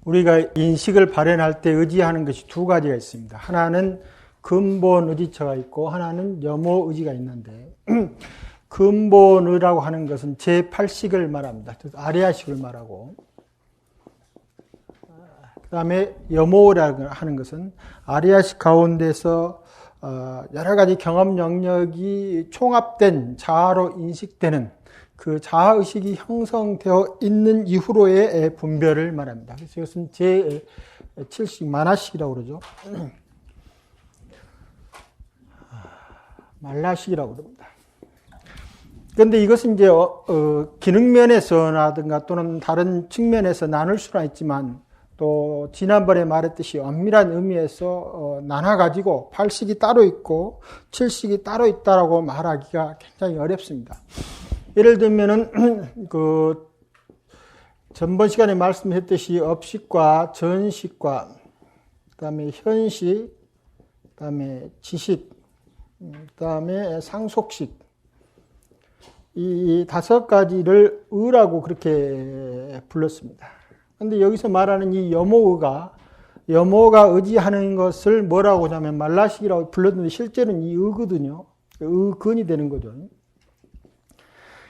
우리가 인식을 발현할 때 의지하는 것이 두 가지가 있습니다. 하나는 근본 의지처가 있고 하나는 염호 의지가 있는데 근본의라고 하는 것은 제8식을 말합니다. 아리아식을 말하고 그 다음에 염호라고 하는 것은 아리아식 가운데서 여러 가지 경험 영역이 총합된 자아로 인식되는 그 자아의식이 형성되어 있는 이후로의 분별을 말합니다. 그래서 이것은 제7식 만화식이라고 그러죠. 말라식이라고 그럽니다. 그런데 이것은 이제 기능면에서라든가 또는 다른 측면에서 나눌 수는 있지만 또 지난번에 말했듯이 엄밀한 의미에서 나눠가지고 8식이 따로 있고 7식이 따로 있다라고 말하기가 굉장히 어렵습니다. 예를 들면은 전번 시간에 말씀했듯이 업식과 전식과 그다음에 현식, 그다음에 지식, 그다음에 상속식 이 5가지를 의라고 그렇게 불렀습니다. 그런데 여기서 말하는 이 염호가 의지하는 것을 뭐라고 하냐면 말라식이라고 불렀는데 실제는 이 의거든요. 의근이 되는 거죠.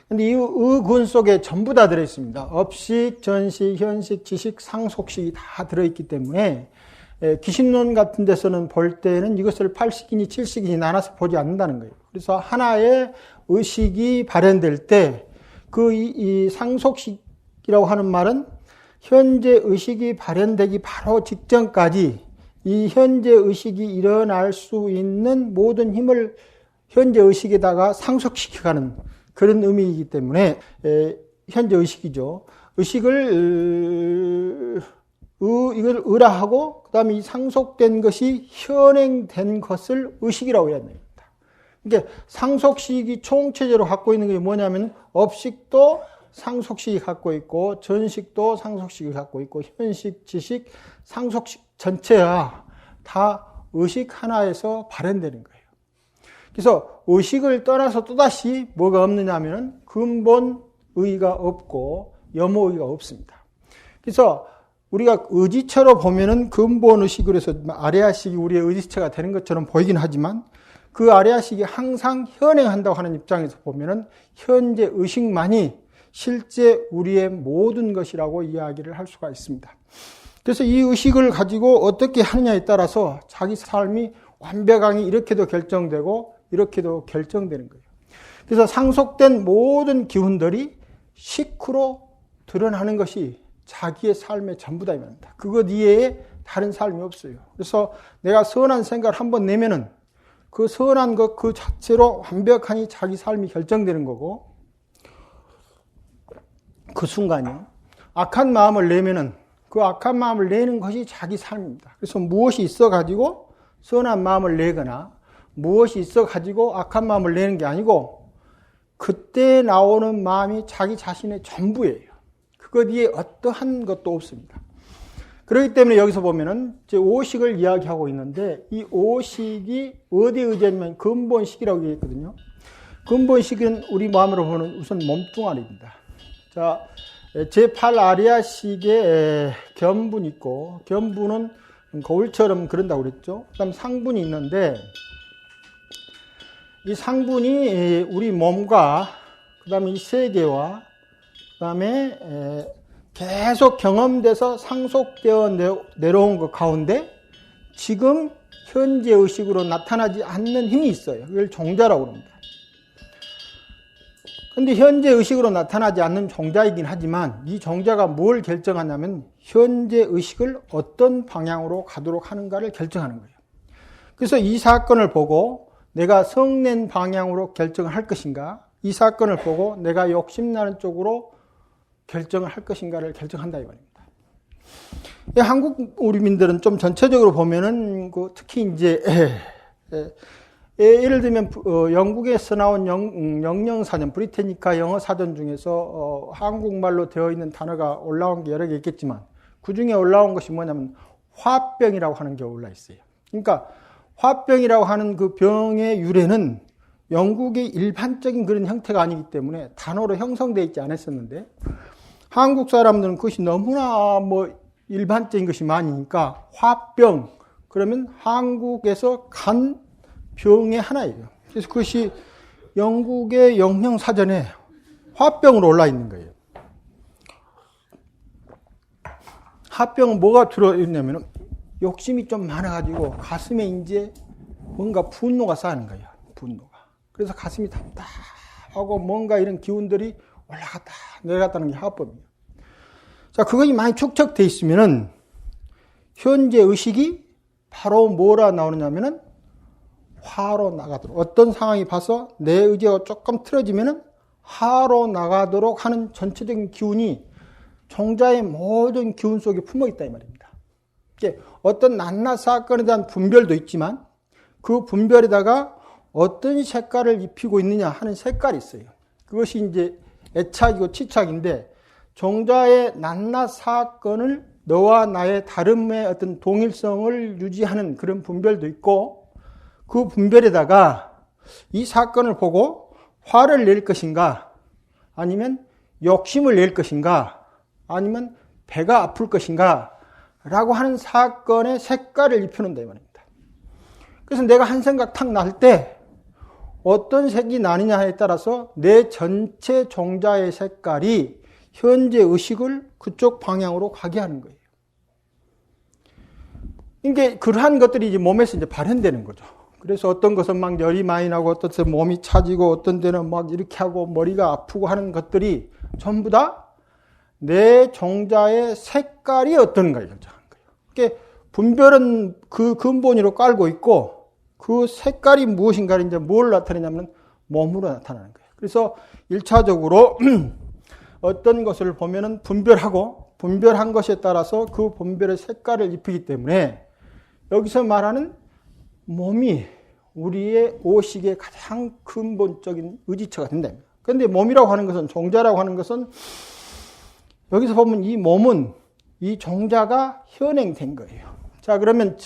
근데 이 의근 속에 전부 다 들어있습니다. 업식, 전식, 현식, 지식, 상속식이 다 들어있기 때문에 기신론 같은 데서는 볼 때는 이것을 8식이니 7식이니 나눠서 보지 않는다는 거예요. 그래서 하나의 의식이 발현될 때 이 상속식이라고 하는 말은 현재 의식이 발현되기 바로 직전까지 이 현재 의식이 일어날 수 있는 모든 힘을 현재 의식에다가 상속시켜가는 그런 의미이기 때문에 현재 의식이죠. 의식을 이걸 의라하고 그다음에 이 상속된 것이 현행된 것을 의식이라고 해야 됩니다. 그러니까 상속식이 총체적으로 갖고 있는 게 뭐냐면 업식도 상속식이 갖고 있고 전식도 상속식이 갖고 있고 현식, 지식, 상속식 전체가 다 의식 하나에서 발현되는 거예요. 그래서 의식을 떠나서 또다시 뭐가 없느냐 하면 근본 의의가 없고 염호 의의가 없습니다. 그래서 우리가 의지처로 보면은 근본 의식으로 해서 아리아식이 우리의 의지처가 되는 것처럼 보이긴 하지만 그 아리아식이 항상 현행한다고 하는 입장에서 보면은 현재 의식만이 실제 우리의 모든 것이라고 이야기를 할 수가 있습니다. 그래서 이 의식을 가지고 어떻게 하느냐에 따라서 자기 삶이 완벽하게 이렇게도 결정되고 이렇게도 결정되는 거예요. 그래서 상속된 모든 기운들이 식후로 드러나는 것이 자기의 삶의 전부다 이 말입니다. 그것 이외에 다른 삶이 없어요. 그래서 내가 선한 생각을 한번 내면은 그 선한 것 그 자체로 완벽하니 자기 삶이 결정되는 거고 그 순간이요. 악한 마음을 내면은 그 악한 마음을 내는 것이 자기 삶입니다. 그래서 무엇이 있어가지고 선한 마음을 내거나 무엇이 있어가지고 악한 마음을 내는 게 아니고 그때 나오는 마음이 자기 자신의 전부예요. 그것 위에 어떠한 것도 없습니다. 그렇기 때문에 여기서 보면은 오식을 이야기하고 있는데 이 오식이 어디에 의지하냐면 근본식이라고 얘기했거든요. 근본식은 우리 마음으로 보는 우선 몸뚱아리입니다. 자, 제8 아리아식의 견분이 있고 견분은 거울처럼 그런다고 그랬죠. 그다음 상분이 있는데 이 상분이 우리 몸과 그다음에 이 세계와 그다음에 계속 경험돼서 상속되어 내려온 것 가운데 지금 현재 의식으로 나타나지 않는 힘이 있어요. 그걸 종자라고 합니다. 그런데 현재 의식으로 나타나지 않는 종자이긴 하지만 이 종자가 뭘 결정하냐면 현재 의식을 어떤 방향으로 가도록 하는가를 결정하는 거예요. 그래서 이 사건을 보고 내가 성낸 방향으로 결정을 할 것인가, 이 사건을 보고 내가 욕심나는 쪽으로 결정을 할 것인가를 결정한다 이 말입니다. 한국 우리민들은 좀 전체적으로 보면은 특히 이제 예를 들면 영국에서 나온 영영사전 브리테니카 영어 사전 중에서 한국말로 되어 있는 단어가 올라온 게 여러 개 있겠지만 그 중에 올라온 것이 뭐냐면 화병이라고 하는 게 올라 있어요. 그러니까 화병이라고 하는 그 병의 유래는 영국의 일반적인 그런 형태가 아니기 때문에 단어로 형성되어 있지 않았었는데 한국 사람들은 그것이 너무나 일반적인 것이 많으니까 화병, 그러면 한국에서 간병의 하나예요. 그래서 그것이 영국의 영형사전에 화병으로 올라 있는 거예요. 화병은 뭐가 들어있냐면 욕심이 좀 많아가지고 가슴에 이제 뭔가 분노가 쌓이는 거예요. 분노가. 그래서 가슴이 답답하고 뭔가 이런 기운들이 올라갔다 내려갔다는 게 화병이에요. 자, 그것이 많이 축적되어 있으면은 현재 의식이 바로 뭐라 나오느냐면은 화로 나가도록, 어떤 상황이 봐서 내 의지가 조금 틀어지면은 화로 나가도록 하는 전체적인 기운이 종자의 모든 기운 속에 품어 있다 이 말입니다. 이제 어떤 낱낱 사건에 대한 분별도 있지만 그 분별에다가 어떤 색깔을 입히고 있느냐 하는 색깔이 있어요. 그것이 이제 애착이고 치착인데, 종자의 낱낱 사건을 너와 나의 다름의 어떤 동일성을 유지하는 그런 분별도 있고, 그 분별에다가 이 사건을 보고 화를 낼 것인가, 아니면 욕심을 낼 것인가, 아니면 배가 아플 것인가 라고 하는 사건의 색깔을 입혀놓는다 이 말입니다. 그래서 내가 한 생각 탁 날 때 어떤 색이 나느냐에 따라서 내 전체 종자의 색깔이 현재 의식을 그쪽 방향으로 가게 하는 거예요. 이게 그러한 것들이 이제 몸에서 이제 발현되는 거죠. 그래서 어떤 것은 막 열이 많이 나고, 어떤 데는 몸이 차지고, 어떤 데는 막 이렇게 하고 머리가 아프고 하는 것들이 전부 다 내 종자의 색깔이 어떤가를 결정하는 거예요. 그러니까 분별은 그 근본으로 깔고 있고, 그 색깔이 무엇인가를 이제 뭘 나타내냐면 몸으로 나타나는 거예요. 그래서 1차적으로 어떤 것을 보면은 분별하고, 분별한 것에 따라서 그 분별의 색깔을 입히기 때문에 여기서 말하는 몸이 우리의 오식의 가장 근본적인 의지처가 된다. 그런데 몸이라고 하는 것은, 종자라고 하는 것은, 여기서 보면 이 몸은 이 종자가 현행된 거예요. 자, 그러면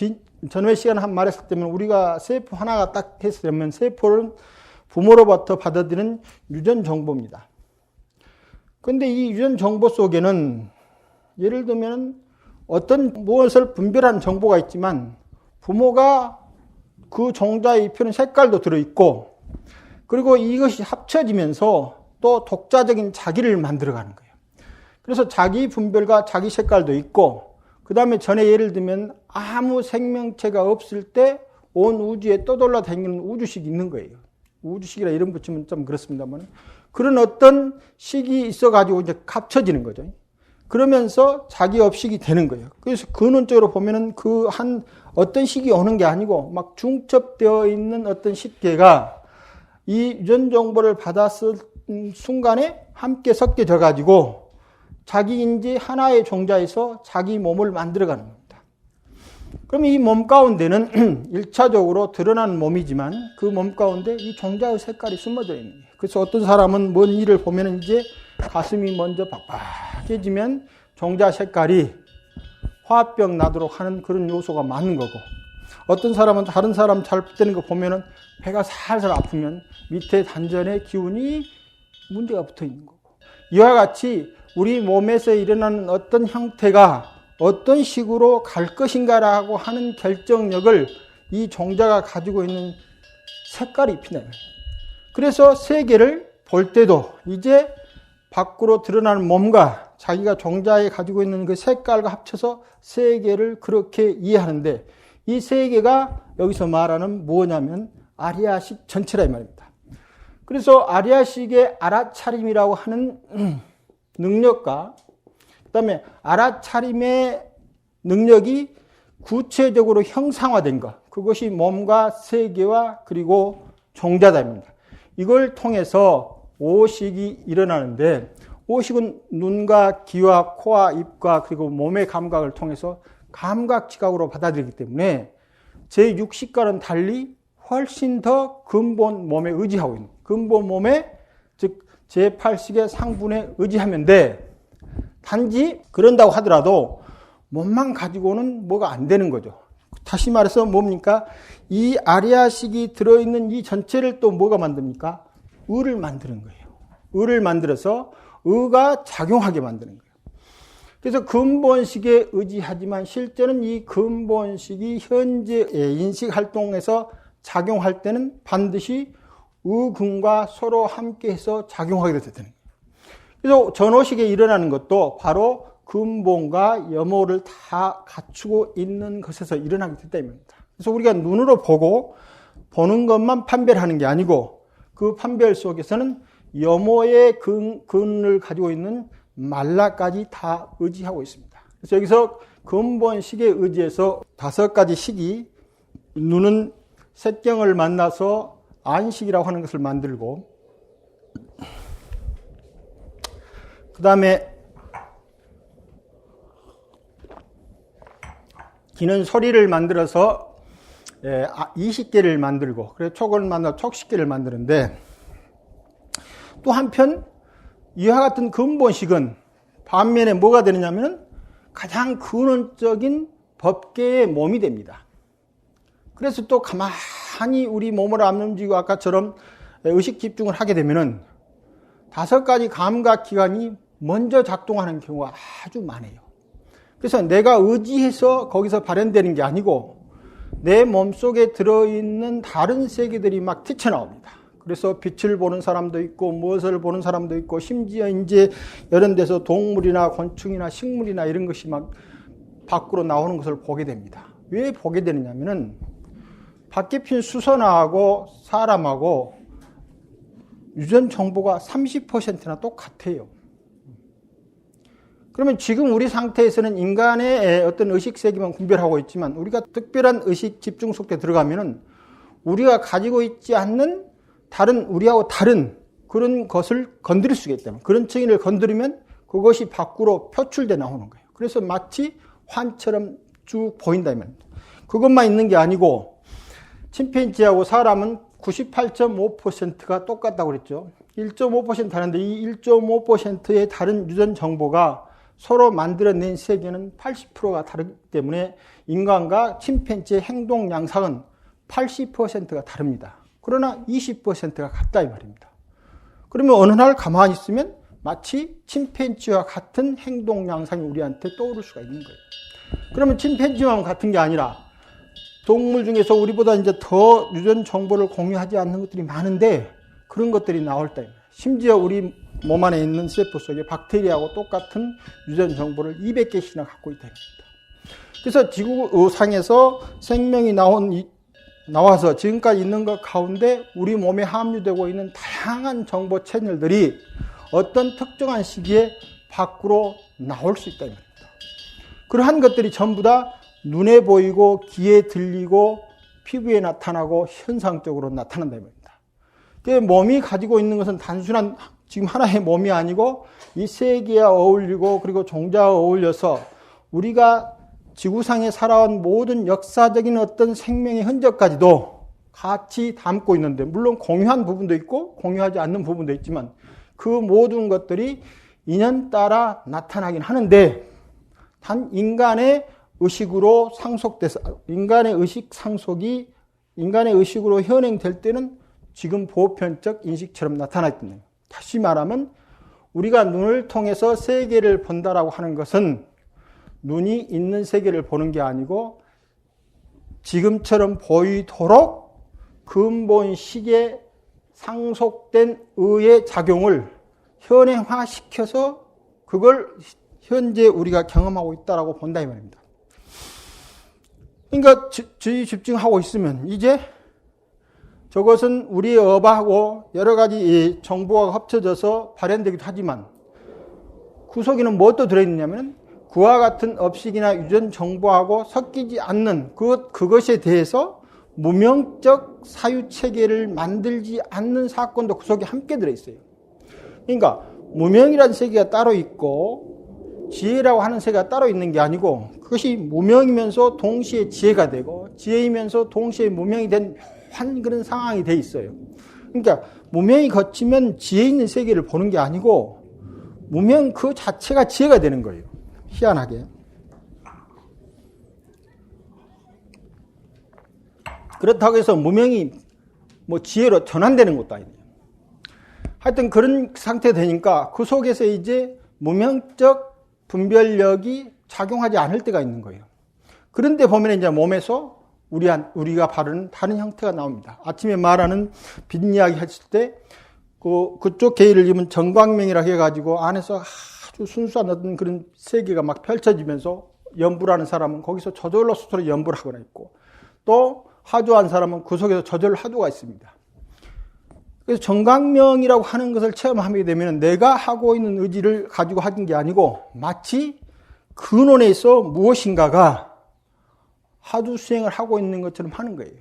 전회 시간에 한 말했을 때면 우리가 세포 하나가 딱 했으면 세포는 부모로부터 받아들이는 유전 정보입니다. 그런데 이 유전 정보 속에는 예를 들면 어떤 무엇을 분별하는 정보가 있지만 부모가 그 종자에 입히는 색깔도 들어있고, 그리고 이것이 합쳐지면서 또 독자적인 자기를 만들어가는 거예요. 그래서 자기 분별과 자기 색깔도 있고, 그 다음에 전에 예를 들면 아무 생명체가 없을 때 온 우주에 떠돌아다니는 우주식이 있는 거예요. 우주식이라 이름 붙이면 좀 그렇습니다만, 그런 어떤 식이 있어가지고 이제 합쳐지는 거죠. 그러면서 자기 업식이 되는 거예요. 그래서 근원적으로 보면은 그 한 어떤 식이 오는 게 아니고 막 중첩되어 있는 어떤 식계가 이 유전 정보를 받았을 순간에 함께 섞여져 가지고 자기인지 하나의 종자에서 자기 몸을 만들어가는 겁니다. 그럼 이 몸 가운데는 1차적으로 드러나는 몸이지만 그 몸 가운데 이 종자의 색깔이 숨어져 있는 거예요. 그래서 어떤 사람은 먼 일을 보면 이제 가슴이 먼저 빡빡해지면 종자 색깔이 화병 나도록 하는 그런 요소가 많은 거고, 어떤 사람은 다른 사람 잘못되는 거 보면은 배가 살살 아프면 밑에 단전에 기운이 문제가 붙어 있는 거고, 이와 같이 우리 몸에서 일어나는 어떤 형태가 어떤 식으로 갈 것인가라고 하는 결정력을 이 종자가 가지고 있는 색깔이 입히는 거예요. 그래서 세계를 볼 때도 이제 밖으로 드러나는 몸과 자기가 종자에 가지고 있는 그 색깔과 합쳐서 세계를 그렇게 이해하는데, 이 세계가 여기서 말하는 뭐냐면 아리아식 전체라 이 말입니다. 그래서 아리아식의 알아차림이라고 하는 능력과 그다음에 알아차림의 능력이 구체적으로 형상화된 것, 그것이 몸과 세계와 그리고 종자다입니다. 이걸 통해서 오식이 일어나는데, 오식은 눈과 귀와 코와 입과 그리고 몸의 감각을 통해서 감각 지각으로 받아들이기 때문에 제6식과는 달리 훨씬 더 근본 몸에 의지하고 있는, 근본 몸에 즉 제8식의 상분에 의지하면 돼. 단지 그런다고 하더라도 몸만 가지고는 뭐가 안 되는 거죠. 다시 말해서 뭡니까? 이 아리아식이 들어있는 이 전체를 또 뭐가 만듭니까? 의를 만드는 거예요. 의를 만들어서 의가 작용하게 만드는 거예요. 그래서 근본식에 의지하지만 실제는 이 근본식이 현재의 인식활동에서 작용할 때는 반드시 의근과 서로 함께해서 작용하게 되는 거예요. 그래서 전호식에 일어나는 것도 바로 근본과 염호를 다 갖추고 있는 것에서 일어나게 됐다 이 말입니다. 그래서 우리가 눈으로 보는 것만 판별하는 게 아니고 그 판별 속에서는 염호의 근을 가지고 있는 말라까지 다 의지하고 있습니다. 그래서 여기서 근본식에 의지해서 5가지 식이 눈은 색경을 만나서 안식이라고 하는 것을 만들고, 그 다음에 귀는 소리를 만들어서 20개를 만들고, 그래서 촉을 만들어 촉식계를 만드는데, 또 한편 이와 같은 근본식은 반면에 뭐가 되느냐면 가장 근원적인 법계의 몸이 됩니다. 그래서 또 가만히 우리 몸을 안 움직이고 아까처럼 의식 집중을 하게 되면은 5가지 감각기관이 먼저 작동하는 경우가 아주 많아요. 그래서 내가 의지해서 거기서 발현되는 게 아니고 내 몸속에 들어있는 다른 세계들이 막 튀쳐나옵니다. 그래서 빛을 보는 사람도 있고 무엇을 보는 사람도 있고 심지어 이제 이런 데서 동물이나 곤충이나 식물이나 이런 것이 막 밖으로 나오는 것을 보게 됩니다. 왜 보게 되느냐면은 밖에 핀 수선화하고 사람하고 유전 정보가 30%나 똑같아요. 그러면 지금 우리 상태에서는 인간의 어떤 의식 세계만 분별하고 있지만 우리가 특별한 의식 집중 속에 들어가면은 우리가 가지고 있지 않는 우리하고 다른 그런 것을 건드릴 수가 있기 때문에 그런 증인을 건드리면 그것이 밖으로 표출돼 나오는 거예요. 그래서 마치 환처럼 쭉 보인다 이 말입니다. 그것만 있는 게 아니고 침팬지하고 사람은 98.5%가 똑같다고 그랬죠. 1.5% 하는데 이 1.5%의 다른 유전 정보가 서로 만들어낸 세계는 80%가 다르기 때문에 인간과 침팬지의 행동 양상은 80%가 다릅니다. 그러나 20%가 같다 이 말입니다. 그러면 어느 날 가만히 있으면 마치 침팬지와 같은 행동 양상이 우리한테 떠오를 수가 있는 거예요. 그러면 침팬지만 같은 게 아니라 동물 중에서 우리보다 이제 더 유전 정보를 공유하지 않는 것들이 많은데 그런 것들이 나올 때 심지어 우리 몸 안에 있는 세포 속에 박테리아하고 똑같은 유전 정보를 200개씩이나 갖고 있다는 겁니다. 그래서 지구상에서 생명이 나와서 지금까지 있는 것 가운데 우리 몸에 함유되고 있는 다양한 정보 채널들이 어떤 특정한 시기에 밖으로 나올 수 있다는 겁니다. 그러한 것들이 전부 다 눈에 보이고 귀에 들리고 피부에 나타나고 현상적으로 나타난다 이 말입니다. 몸이 가지고 있는 것은 단순한 지금 하나의 몸이 아니고 이 세계와 어울리고 그리고 종자와 어울려서 우리가 지구상에 살아온 모든 역사적인 어떤 생명의 흔적까지도 같이 담고 있는데 물론 공유한 부분도 있고 공유하지 않는 부분도 있지만 그 모든 것들이 인연 따라 나타나긴 하는데 단 인간의 의식으로 상속돼서 인간의 의식 상속이 인간의 의식으로 현행될 때는 지금 보편적 인식처럼 나타났던 거예요. 다시 말하면 우리가 눈을 통해서 세계를 본다라고 하는 것은 눈이 있는 세계를 보는 게 아니고 지금처럼 보이도록 근본식에 상속된 의의 작용을 현행화시켜서 그걸 현재 우리가 경험하고 있다라고 본다 이 말입니다. 그러니까 주의 집중하고 있으면 이제 저것은 우리의 업하고 여러 가지 정보가 합쳐져서 발현되기도 하지만 그 속에는 무엇도 들어있느냐면 그와 같은 업식이나 유전 정보하고 섞이지 않는 그것에 대해서 무명적 사유체계를 만들지 않는 사건도 그 속에 함께 들어있어요. 그러니까 무명이라는 세계가 따로 있고 지혜라고 하는 세계가 따로 있는 게 아니고 그것이 무명이면서 동시에 지혜가 되고 지혜이면서 동시에 무명이 된 한 그런 상황이 돼 있어요. 그러니까 무명이 거치면 지혜 있는 세계를 보는 게 아니고 무명 그 자체가 지혜가 되는 거예요. 희한하게. 그렇다고 해서 무명이 지혜로 전환되는 것도 아니에요. 하여튼 그런 상태 되니까 그 속에서 이제 무명적 분별력이 작용하지 않을 때가 있는 거예요. 그런데 보면 이제 몸에서 우리가 바르는 다른 형태가 나옵니다. 아침에 말하는 빛 이야기 했을 때 그쪽 계의를 입은 정광명이라고 해가지고 안에서 아주 순수한 어떤 그런 세계가 막 펼쳐지면서 연불하는 사람은 거기서 저절로 스스로 연불을 하거나 있고, 또 하주한 사람은 그 속에서 저절로 하주가 있습니다. 그래서 정광명이라고 하는 것을 체험하게 되면 내가 하고 있는 의지를 가지고 하는 게 아니고 마치 근원에서 무엇인가가 하주 수행을 하고 있는 것처럼 하는 거예요.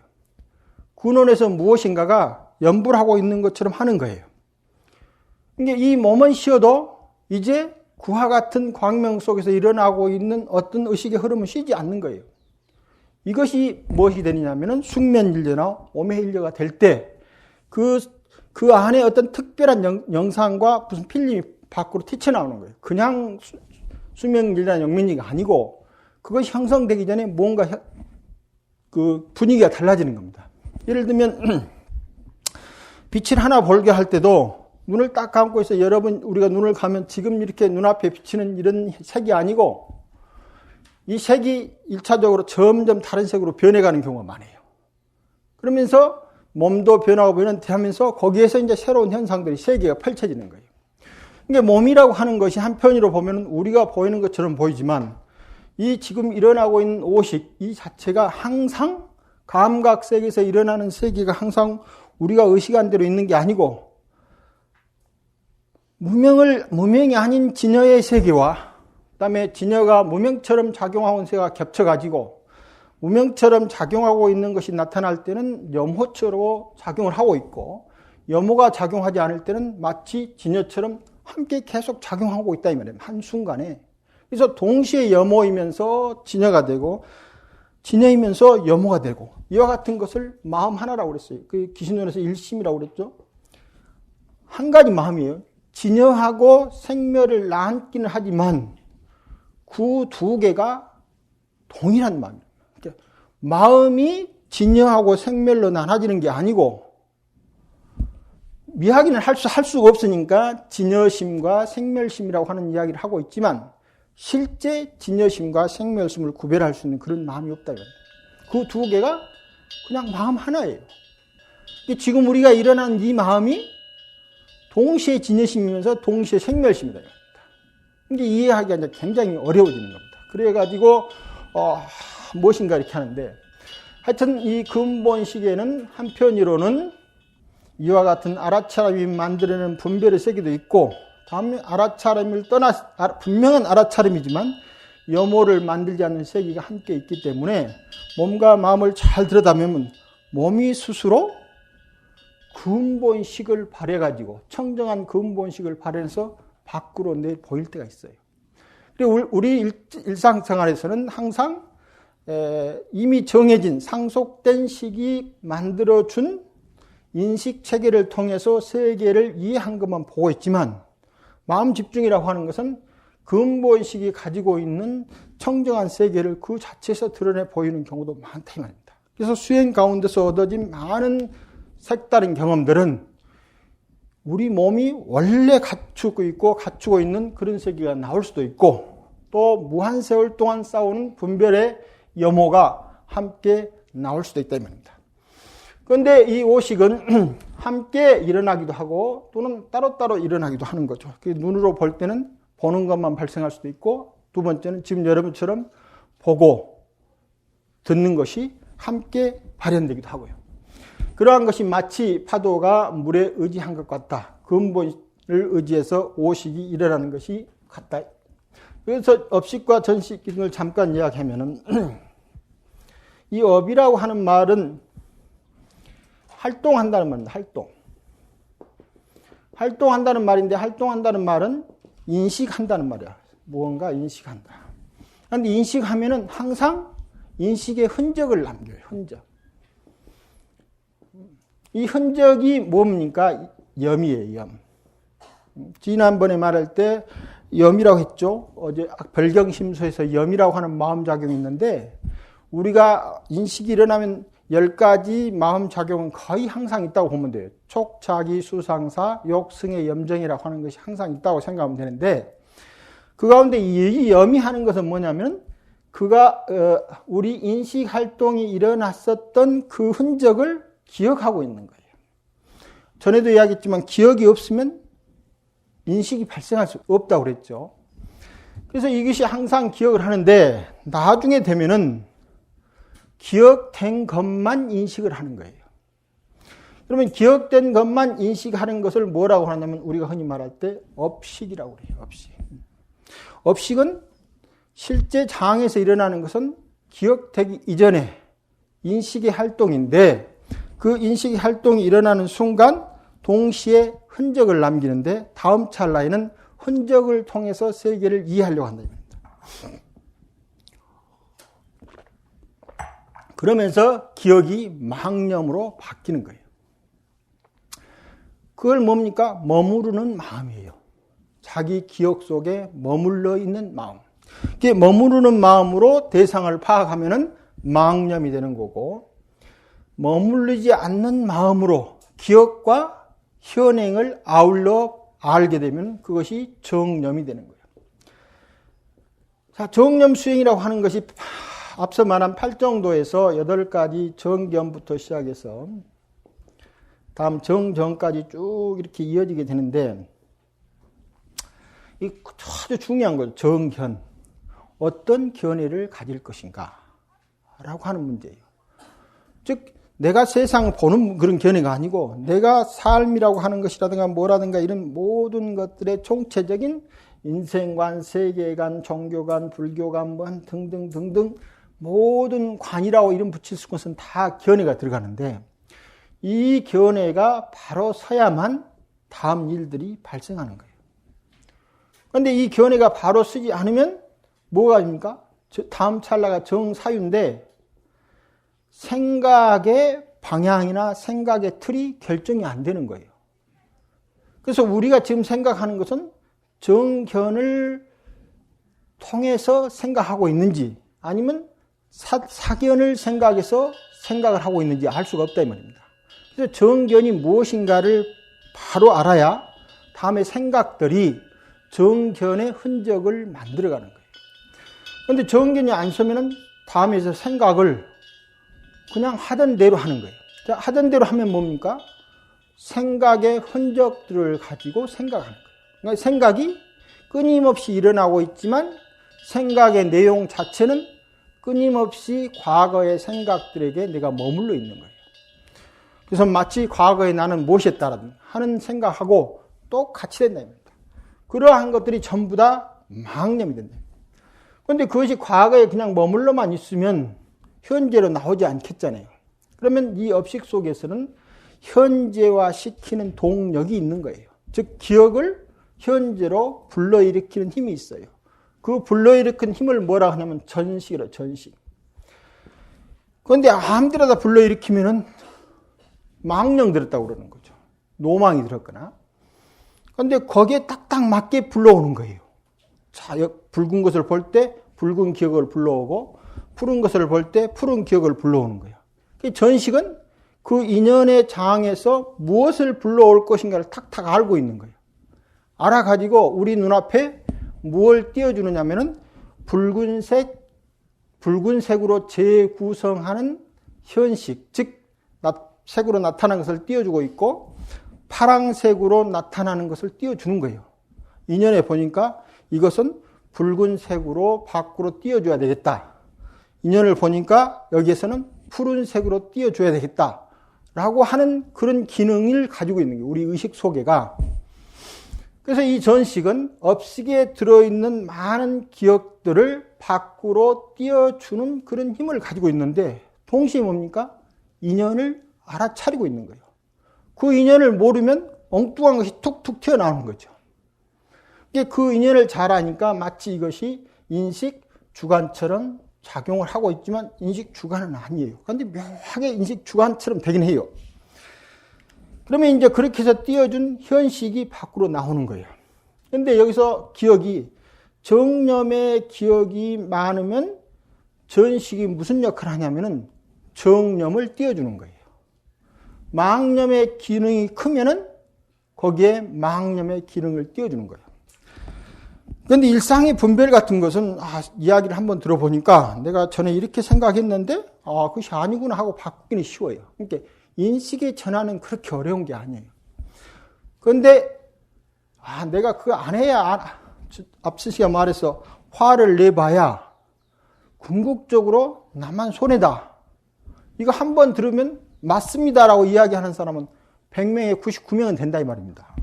근원에서 무엇인가가 연불하고 있는 것처럼 하는 거예요. 그러니까 이 몸은 쉬어도 이제 그와 같은 광명 속에서 일어나고 있는 어떤 의식의 흐름은 쉬지 않는 거예요. 이것이 무엇이 되느냐면은 숙면일려나 오매일려가 될 때 그 안에 어떤 특별한 영상과 무슨 필름이 밖으로 튀쳐나오는 거예요. 그냥 수명일려나 영민이가 아니고 그것이 형성되기 전에 뭔가 그 분위기가 달라지는 겁니다. 예를 들면 빛을 하나 보게 할 때도 눈을 딱 감고 있어 여러분 우리가 눈을 감으면 지금 이렇게 눈앞에 비치는 이런 색이 아니고 이 색이 1차적으로 점점 다른 색으로 변해가는 경우가 많아요. 그러면서 몸도 변하고 변하면서 거기에서 이제 새로운 현상들이 세계가 펼쳐지는 거예요. 그러니까 몸이라고 하는 것이 한편으로 보면 우리가 보이는 것처럼 보이지만 이 지금 일어나고 있는 오식 이 자체가 항상 감각 세계에서 일어나는 세계가 항상 우리가 의식한 대로 있는 게 아니고 무명이 아닌 진여의 세계와 그다음에 진여가 무명처럼 작용하고 있는 세계가 겹쳐가지고 무명처럼 작용하고 있는 것이 나타날 때는 염호처럼 작용을 하고 있고 염호가 작용하지 않을 때는 마치 진여처럼 함께 계속 작용하고 있다 이 말이에요. 한순간에. 그래서 동시에 염호이면서 진여가 되고 진여이면서 염호가 되고 이와 같은 것을 마음 하나라고 그랬어요. 그 기신론에서 일심이라고 그랬죠. 한 가지 마음이에요. 진여하고 생멸을 나앉기는 하지만 그 두 개가 동일한 마음이에요. 그러니까 마음이 진여하고 생멸로 나눠지는 게 아니고 미하기는 할 수가 없으니까 진여심과 생멸심이라고 하는 이야기를 하고 있지만 실제 진여심과 생멸심을 구별할 수 있는 그런 마음이 없다. 그 두 개가 그냥 마음 하나예요. 지금 우리가 일어난 이 마음이 동시에 진여심이면서 동시에 생멸심이다. 이게 이해하기가 이제 굉장히 어려워지는 겁니다. 그래가지고 무엇인가 이렇게 하는데 하여튼 이 근본식에는 한편으로는 이와 같은 알아차림이 만들어내는 분별의 세계도 있고 다음에 알아차림을 분명한 알아차림이지만 염호를 만들지 않는 세계가 함께 있기 때문에 몸과 마음을 잘 들여다보면 몸이 스스로 근본식을 발해가지고 청정한 근본식을 발해서 밖으로 보일 때가 있어요. 그리고 우리 일상생활에서는 항상 이미 정해진 상속된 식이 만들어준 인식 체계를 통해서 세계를 이해한 것만 보고 있지만 마음 집중이라고 하는 것은 근본식이 가지고 있는 청정한 세계를 그 자체에서 드러내 보이는 경우도 많다 이 말입니다. 그래서 수행 가운데서 얻어진 많은 색다른 경험들은 우리 몸이 원래 갖추고 있는 그런 세계가 나올 수도 있고 또 무한 세월 동안 쌓아오는 분별의 염호가 함께 나올 수도 있다 이 말입니다. 그런데 이 오식은 함께 일어나기도 하고 또는 따로따로 일어나기도 하는 거죠. 눈으로 볼 때는 보는 것만 발생할 수도 있고 두 번째는 지금 여러분처럼 보고 듣는 것이 함께 발현되기도 하고요. 그러한 것이 마치 파도가 물에 의지한 것 같다. 근본을 의지해서 오식이 일어나는 것이 같다. 그래서 업식과 전식 등을 잠깐 이야기하면은 이 업이라고 하는 말은 활동한다는 말입니다. 활동한다는 말인데 활동한다는 말은 인식한다는 말이야. 무언가 인식한다. 그런데 인식하면은 항상 인식의 흔적을 남겨요. 흔적. 이 흔적이 뭡니까? 염이에요. 염. 지난번에 말할 때 염이라고 했죠. 어제 별경심소에서 염이라고 하는 마음작용이 있는데 우리가 인식이 일어나면 10가지 마음작용은 거의 항상 있다고 보면 돼요. 촉, 자기, 수상사, 욕, 승의, 염정이라고 하는 것이 항상 있다고 생각하면 되는데 그 가운데 이 염이 하는 것은 뭐냐면 그가 우리 인식 활동이 일어났었던 그 흔적을 기억하고 있는 거예요. 전에도 이야기했지만 기억이 없으면 인식이 발생할 수 없다고 그랬죠. 그래서 이것이 항상 기억을 하는데 나중에 되면은 기억된 것만 인식을 하는 거예요. 그러면 기억된 것만 인식하는 것을 뭐라고 하냐면 우리가 흔히 말할 때 업식이라고 그래요. 업식. 업식은 실제 장에서 일어나는 것은 기억되기 이전에 인식의 활동인데 그 인식의 활동이 일어나는 순간 동시에 흔적을 남기는데 다음 찰나에는 흔적을 통해서 세계를 이해하려고 한다. 그러면서 기억이 망념으로 바뀌는 거예요. 그걸 뭡니까? 머무르는 마음이에요. 자기 기억 속에 머물러 있는 마음. 이게 머무르는 마음으로 대상을 파악하면은 망념이 되는 거고, 머무르지 않는 마음으로 기억과 현행을 아울러 알게 되면 그것이 정념이 되는 거예요. 자, 정념 수행이라고 하는 것이 앞서 말한 8정도에서 8가지 정견부터 시작해서 다음 정전까지 쭉 이렇게 이어지게 되는데, 이 아주 중요한 거죠. 정견. 어떤 견해를 가질 것인가 라고 하는 문제예요. 즉 내가 세상을 보는 그런 견해가 아니고 내가 삶이라고 하는 것이라든가 뭐라든가 이런 모든 것들의 총체적인 인생관, 세계관, 종교관, 불교관 뭐 등등 모든 관이라고 이름 붙일 것은 다 견해가 들어가는데 이 견해가 바로 서야만 다음 일들이 발생하는 거예요. 그런데 이 견해가 바로 서지 않으면 뭐가 됩니까? 다음 찰나가 정사유인데 생각의 방향이나 생각의 틀이 결정이 안 되는 거예요. 그래서 우리가 지금 생각하는 것은 정견을 통해서 생각하고 있는지 아니면 사견을 생각해서 생각을 하고 있는지 알 수가 없다 이 말입니다. 그래서 정견이 무엇인가를 바로 알아야 다음에 생각들이 정견의 흔적을 만들어가는 거예요. 그런데 정견이 안 서면은 다음에서 생각을 그냥 하던 대로 하는 거예요. 자, 하던 대로 하면 뭡니까? 생각의 흔적들을 가지고 생각하는 거예요. 그러니까 생각이 끊임없이 일어나고 있지만 생각의 내용 자체는 끊임없이 과거의 생각들에게 내가 머물러 있는 거예요. 그래서 마치 과거에 나는 무엇이 했다라는 하는 생각하고 똑같이 된답니다. 그러한 것들이 전부 다 망념이 된다. 그런데 그것이 과거에 그냥 머물러만 있으면 현재로 나오지 않겠잖아요. 그러면 이 업식 속에서는 현재화 시키는 동력이 있는 거예요. 즉 기억을 현재로 불러일으키는 힘이 있어요. 그 불러일으키는 힘을 뭐라 하냐면 전식이라 전식. 그런데 아무데나 다 불러일으키면은 망령 들었다고 그러는 거죠. 노망이 들었거나. 그런데 거기에 딱딱 맞게 불러오는 거예요. 자, 붉은 것을 볼 때 붉은 기억을 불러오고 푸른 것을 볼 때 푸른 기억을 불러오는 거예요. 전식은 그 인연의 장에서 무엇을 불러올 것인가를 탁탁 알고 있는 거예요. 알아가지고 우리 눈앞에 무엇을 띄워주느냐면은 붉은색으로 재구성하는 현식, 즉 색으로 나타나는 것을 띄워주고 있고 파랑색으로 나타나는 것을 띄워주는 거예요. 인연에 보니까 이것은 붉은색으로 밖으로 띄워줘야 되겠다. 인연을 보니까 여기에서는 푸른색으로 띄워줘야 되겠다. 라고 하는 그런 기능을 가지고 있는 거예요. 우리 의식 속에가. 그래서 이 전식은 업식에 들어있는 많은 기억들을 밖으로 띄워주는 그런 힘을 가지고 있는데 동시에 뭡니까? 인연을 알아차리고 있는 거예요. 그 인연을 모르면 엉뚱한 것이 툭툭 튀어나오는 거죠. 그 인연을 잘 아니까 마치 이것이 인식 주관처럼 작용을 하고 있지만 인식 주관은 아니에요. 그런데 묘하게 인식 주관처럼 되긴 해요. 그러면 이제 그렇게 해서 띄워준 현식이 밖으로 나오는 거예요. 그런데 여기서 기억이 정념의 기억이 많으면 전식이 무슨 역할을 하냐면은 정념을 띄워주는 거예요. 망념의 기능이 크면은 거기에 망념의 기능을 띄워주는 거예요. 그런데 일상의 분별 같은 것은 이야기를 한번 들어보니까 내가 전에 이렇게 생각했는데 그것이 아니구나 하고 바꾸기는 쉬워요. 그러니까 인식의 전환은 그렇게 어려운 게 아니에요. 그런데 내가 그거 안 해야 앞서 시간 말해서 화를 내봐야 궁극적으로 나만 손해다. 이거 한번 들으면 맞습니다라고 이야기하는 사람은 100명에 99명은 된다 이 말입니다.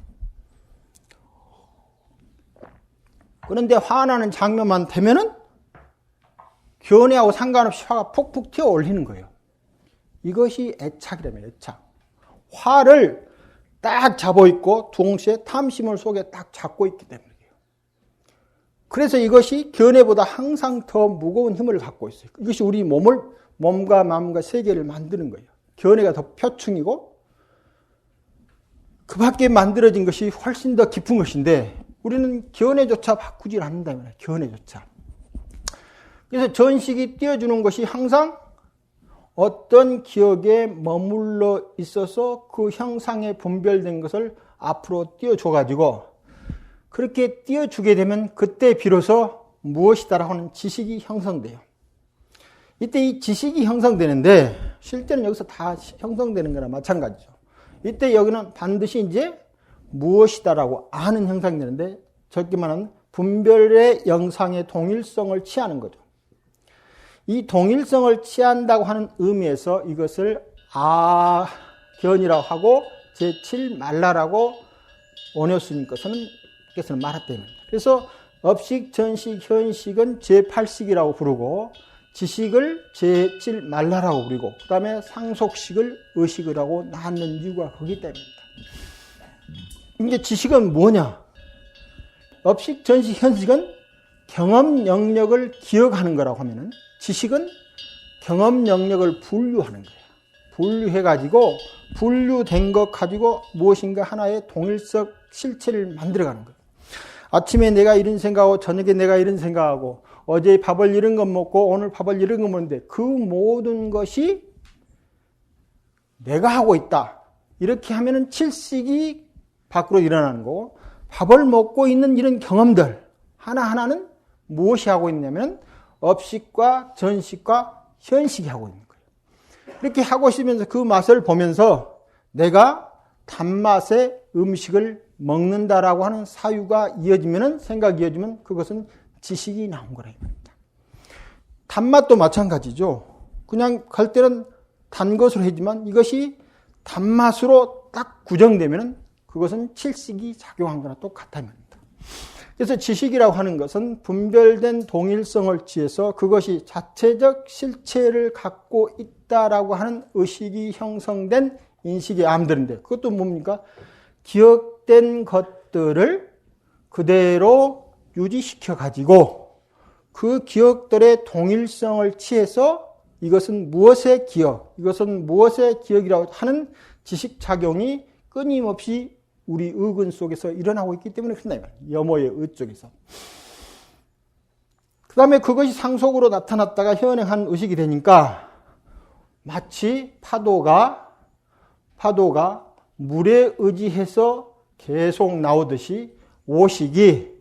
그런데 화나는 장면만 되면은 견해하고 상관없이 화가 푹푹 튀어 올리는 거예요. 이것이 애착이라면 애착. 화를 딱 잡아있고 동시에 탐심을 속에 딱 잡고 있기 때문이에요. 그래서 이것이 견해보다 항상 더 무거운 힘을 갖고 있어요. 이것이 우리 몸과 마음과 세계를 만드는 거예요. 견해가 더 표층이고 그 밖에 만들어진 것이 훨씬 더 깊은 것인데 우리는 견해조차 바꾸질 않는다. 견해조차. 그래서 전식이 띄워주는 것이 항상 어떤 기억에 머물러 있어서 그 형상에 분별된 것을 앞으로 띄워줘가지고 그렇게 띄워주게 되면 그때 비로소 무엇이다라고 하는 지식이 형성돼요. 이때 이 지식이 형성되는데 실제는 여기서 다 형성되는 거나 마찬가지죠. 이때 여기는 반드시 이제 무엇이다라고 아는 형상이 되는데 적게 말하면 분별의 영상의 동일성을 취하는 거죠. 이 동일성을 취한다고 하는 의미에서 이것을 아견이라고 하고 제7말라라고 원효스님께서는 말했답니다. 그래서 업식, 전식, 현식은 제8식이라고 부르고 지식을 제7말라라고 부르고 그 다음에 상속식을 의식이라고 나누는 이유가 거기 때문입니다. 이제 지식은 뭐냐? 업식, 전식, 현식은 경험 영역을 기억하는 거라고 하면은 지식은 경험 영역을 분류하는 거예요. 분류해가지고 분류된 것 가지고 무엇인가 하나의 동일적 실체를 만들어가는 거예요. 아침에 내가 이런 생각하고 저녁에 내가 이런 생각하고 어제 밥을 이런 것 먹고 오늘 밥을 이런 것 먹는데 그 모든 것이 내가 하고 있다. 이렇게 하면은 칠식이 밖으로 일어나는 거고 밥을 먹고 있는 이런 경험들 하나하나는 무엇이 하고 있냐면 업식과 전식과 현식이 하고 있는 거예요. 이렇게 하고 있으면서 그 맛을 보면서 내가 단맛의 음식을 먹는다라고 하는 사유가 이어지면은 생각이 이어지면 그것은 지식이 나온 거라 이겁니다. 단맛도 마찬가지죠. 그냥 갈 때는 단 것으로 하지만 이것이 단맛으로 딱 구정되면은 그것은 칠식이 작용한 거나 똑같다 말입니다. 그래서 지식이라고 하는 것은 분별된 동일성을 취해서 그것이 자체적 실체를 갖고 있다라고 하는 의식이 형성된 인식의 암들인데 그것도 뭡니까? 기억된 것들을 그대로 유지시켜 가지고 그 기억들의 동일성을 취해서 이것은 무엇의 기억, 이것은 무엇의 기억이라고 하는 지식작용이 끊임없이 우리 의근 속에서 일어나고 있기 때문에 그렇다. 염호의 의 쪽에서. 그 다음에 그것이 상속으로 나타났다가 현행한 의식이 되니까 마치 파도가 물에 의지해서 계속 나오듯이 오식이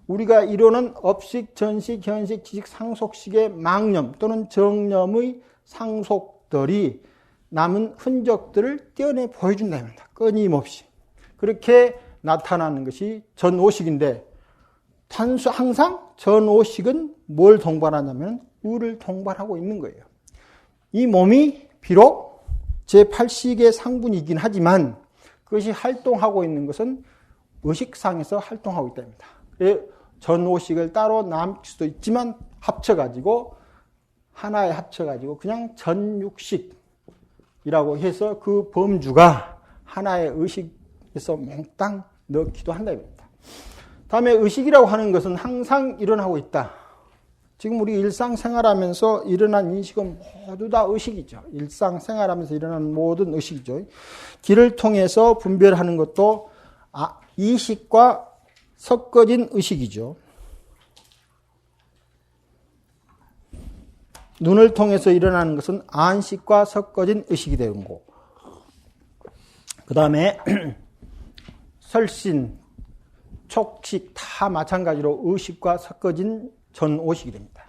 우리가 이루는 업식, 전식, 현식, 지식, 상속식의 망념 또는 정념의 상속들이 남은 흔적들을 떼어내 보여준다. 끊임없이. 그렇게 나타나는 것이 전오식인데 항상 전오식은 뭘 동반하냐면 의를 동반하고 있는 거예요. 이 몸이 비록 제8식의 상분이긴 하지만 그것이 활동하고 있는 것은 의식상에서 활동하고 있답니다. 전오식을 따로 남길 수도 있지만 합쳐가지고 하나에 합쳐가지고 그냥 전육식이라고 해서 그 범주가 하나의 의식에서 몽땅 넣기도 한답니다. 다음에 의식이라고 하는 것은 항상 일어나고 있다. 지금 우리 일상생활하면서 일어난 인식은 모두 다 의식이죠. 일상생활하면서 일어나는 모든 의식이죠. 귀를 통해서 분별하는 것도 이식과 섞어진 의식이죠. 눈을 통해서 일어나는 것은 안식과 섞어진 의식이 되는 거고, 그 다음에 설신, 촉식 다 마찬가지로 의식과 섞어진 전오식이 됩니다.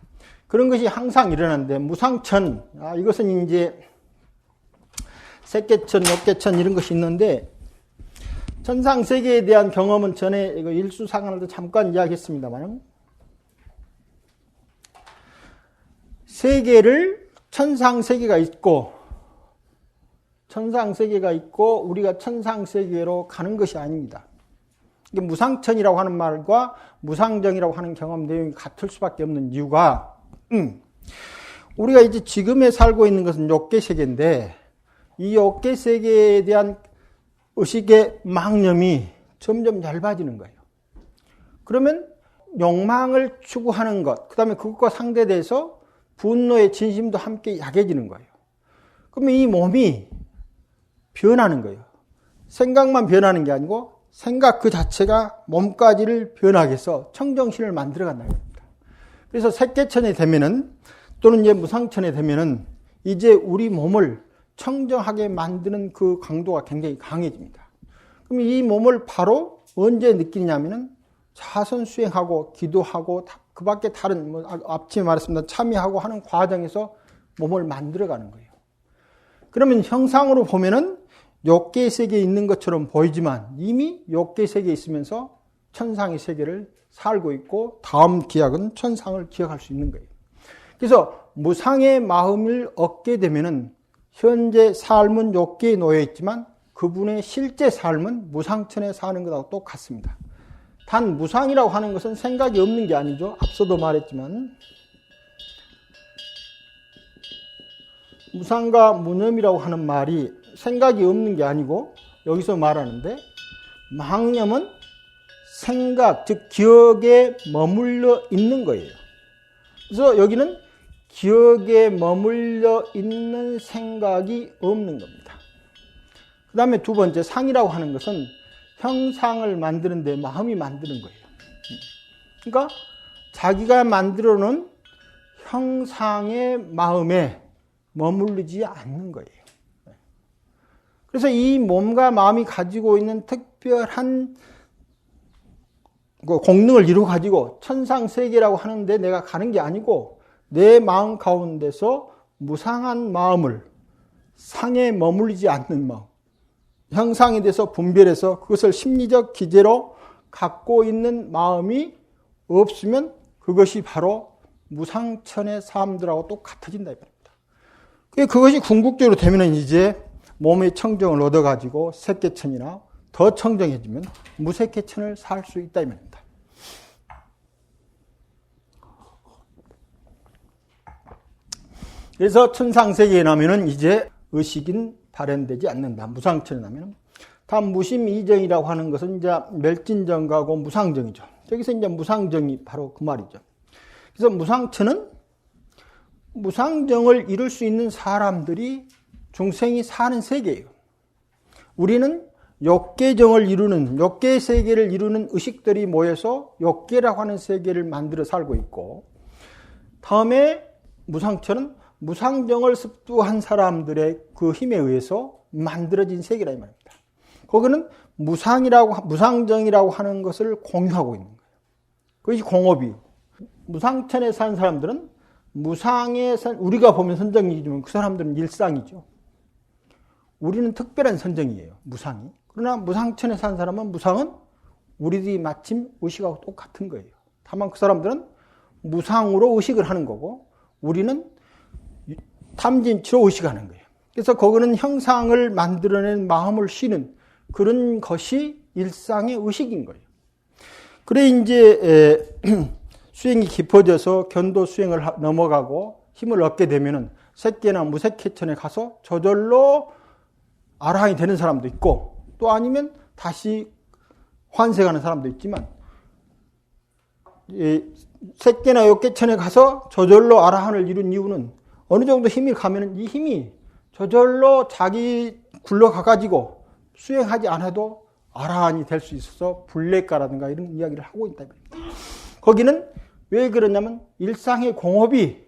그런 것이 항상 일어나는데 무상천, 이것은 이제 색계천, 역계천 이런 것이 있는데 천상세계에 대한 경험은 전에 일수상관할 때 잠깐 이야기했습니다만 세계를 천상세계가 있고 우리가 천상세계로 가는 것이 아닙니다. 이게 무상천이라고 하는 말과 무상정이라고 하는 경험 내용이 같을 수밖에 없는 이유가 우리가 이제 지금에 살고 있는 것은 욕계세계인데 이 욕계세계에 대한 의식의 망념이 점점 얇아지는 거예요. 그러면 욕망을 추구하는 것, 그 다음에 그것과 상대돼서 분노의 진심도 함께 약해지는 거예요. 그러면 이 몸이 변하는 거예요. 생각만 변하는 게 아니고 생각 그 자체가 몸까지를 변하게 해서 청정신을 만들어 간다는 겁니다. 그래서 색계천에 되면은 또는 이제 무상천에 되면은 이제 우리 몸을 청정하게 만드는 그 강도가 굉장히 강해집니다. 그럼 이 몸을 바로 언제 느끼냐면은 자선 수행하고 기도하고 그 밖에 다른 앞치에 말했습니다. 참여하고 하는 과정에서 몸을 만들어가는 거예요. 그러면 형상으로 보면은 욕계 세계에 있는 것처럼 보이지만 이미 욕계 세계에 있으면서 천상의 세계를 살고 있고 다음 기약은 천상을 기억할 수 있는 거예요. 그래서 무상의 마음을 얻게 되면은 현재 삶은 욕계에 놓여 있지만 그분의 실제 삶은 무상천에 사는 것하고 똑같습니다. 단 무상이라고 하는 것은 생각이 없는 게 아니죠. 앞서도 말했지만 무상과 무념이라고 하는 말이 생각이 없는 게 아니고 여기서 말하는데 망념은 생각, 즉 기억에 머물러 있는 거예요. 그래서 여기는 기억에 머물러 있는 생각이 없는 겁니다. 그 다음에 두 번째 상이라고 하는 것은 형상을 만드는데 마음이 만드는 거예요. 그러니까 자기가 만들어 놓은 형상의 마음에 머무르지 않는 거예요. 그래서 이 몸과 마음이 가지고 있는 특별한 공능을 이루어 가지고 천상세계라고 하는데 내가 가는 게 아니고 내 마음 가운데서 무상한 마음을 상에 머물리지 않는 마음, 형상에 대해서 분별해서 그것을 심리적 기제로 갖고 있는 마음이 없으면 그것이 바로 무상천의 사람들하고 똑같아진다 이 말입니다. 그것이 궁극적으로 되면 이제 몸의 청정을 얻어가지고 색계천이나 더 청정해지면 무색계천을 살 수 있다 이 말입니다. 그래서 천상세계에 나면은 이제 의식은 발현되지 않는다. 무상천에 나면은. 다음 무심이정이라고 하는 것은 이제 멸진정가고 무상정이죠. 여기서 이제 무상정이 바로 그 말이죠. 그래서 무상천은 무상정을 이룰 수 있는 사람들이 중생이 사는 세계예요. 우리는 욕계정을 이루는, 욕계 세계를 이루는 의식들이 모여서 욕계라고 하는 세계를 만들어 살고 있고, 다음에 무상천은 무상정을 습두한 사람들의 그 힘에 의해서 만들어진 세계라 이 말입니다. 거기는 무상정이라고 하는 것을 공유하고 있는 거예요. 그것이 공업이. 무상천에 사는 사람들은 무상에 산, 우리가 보면 선정이지만 그 사람들은 일상이죠. 우리는 특별한 선정이에요. 무상이. 그러나 무상천에 사는 사람은 무상은 우리들이 마침 의식하고 똑같은 거예요. 다만 그 사람들은 무상으로 의식을 하는 거고 우리는 탐진치로 의식하는 거예요. 그래서 거기는 형상을 만들어낸 마음을 쉬는 그런 것이 일상의 의식인 거예요. 그래 이제 수행이 깊어져서 견도 수행을 넘어가고 힘을 얻게 되면은 색계나 무색계천에 가서 저절로 아라한이 되는 사람도 있고 또 아니면 다시 환생하는 사람도 있지만 색계나 욕계천에 가서 저절로 아라한을 이룬 이유는 어느 정도 힘이 가면은 이 힘이 저절로 자기 굴러가가지고 수행하지 않아도 아라한이 될 수 있어서 불례가라든가 이런 이야기를 하고 있다. 거기는 왜 그러냐면 일상의 공업이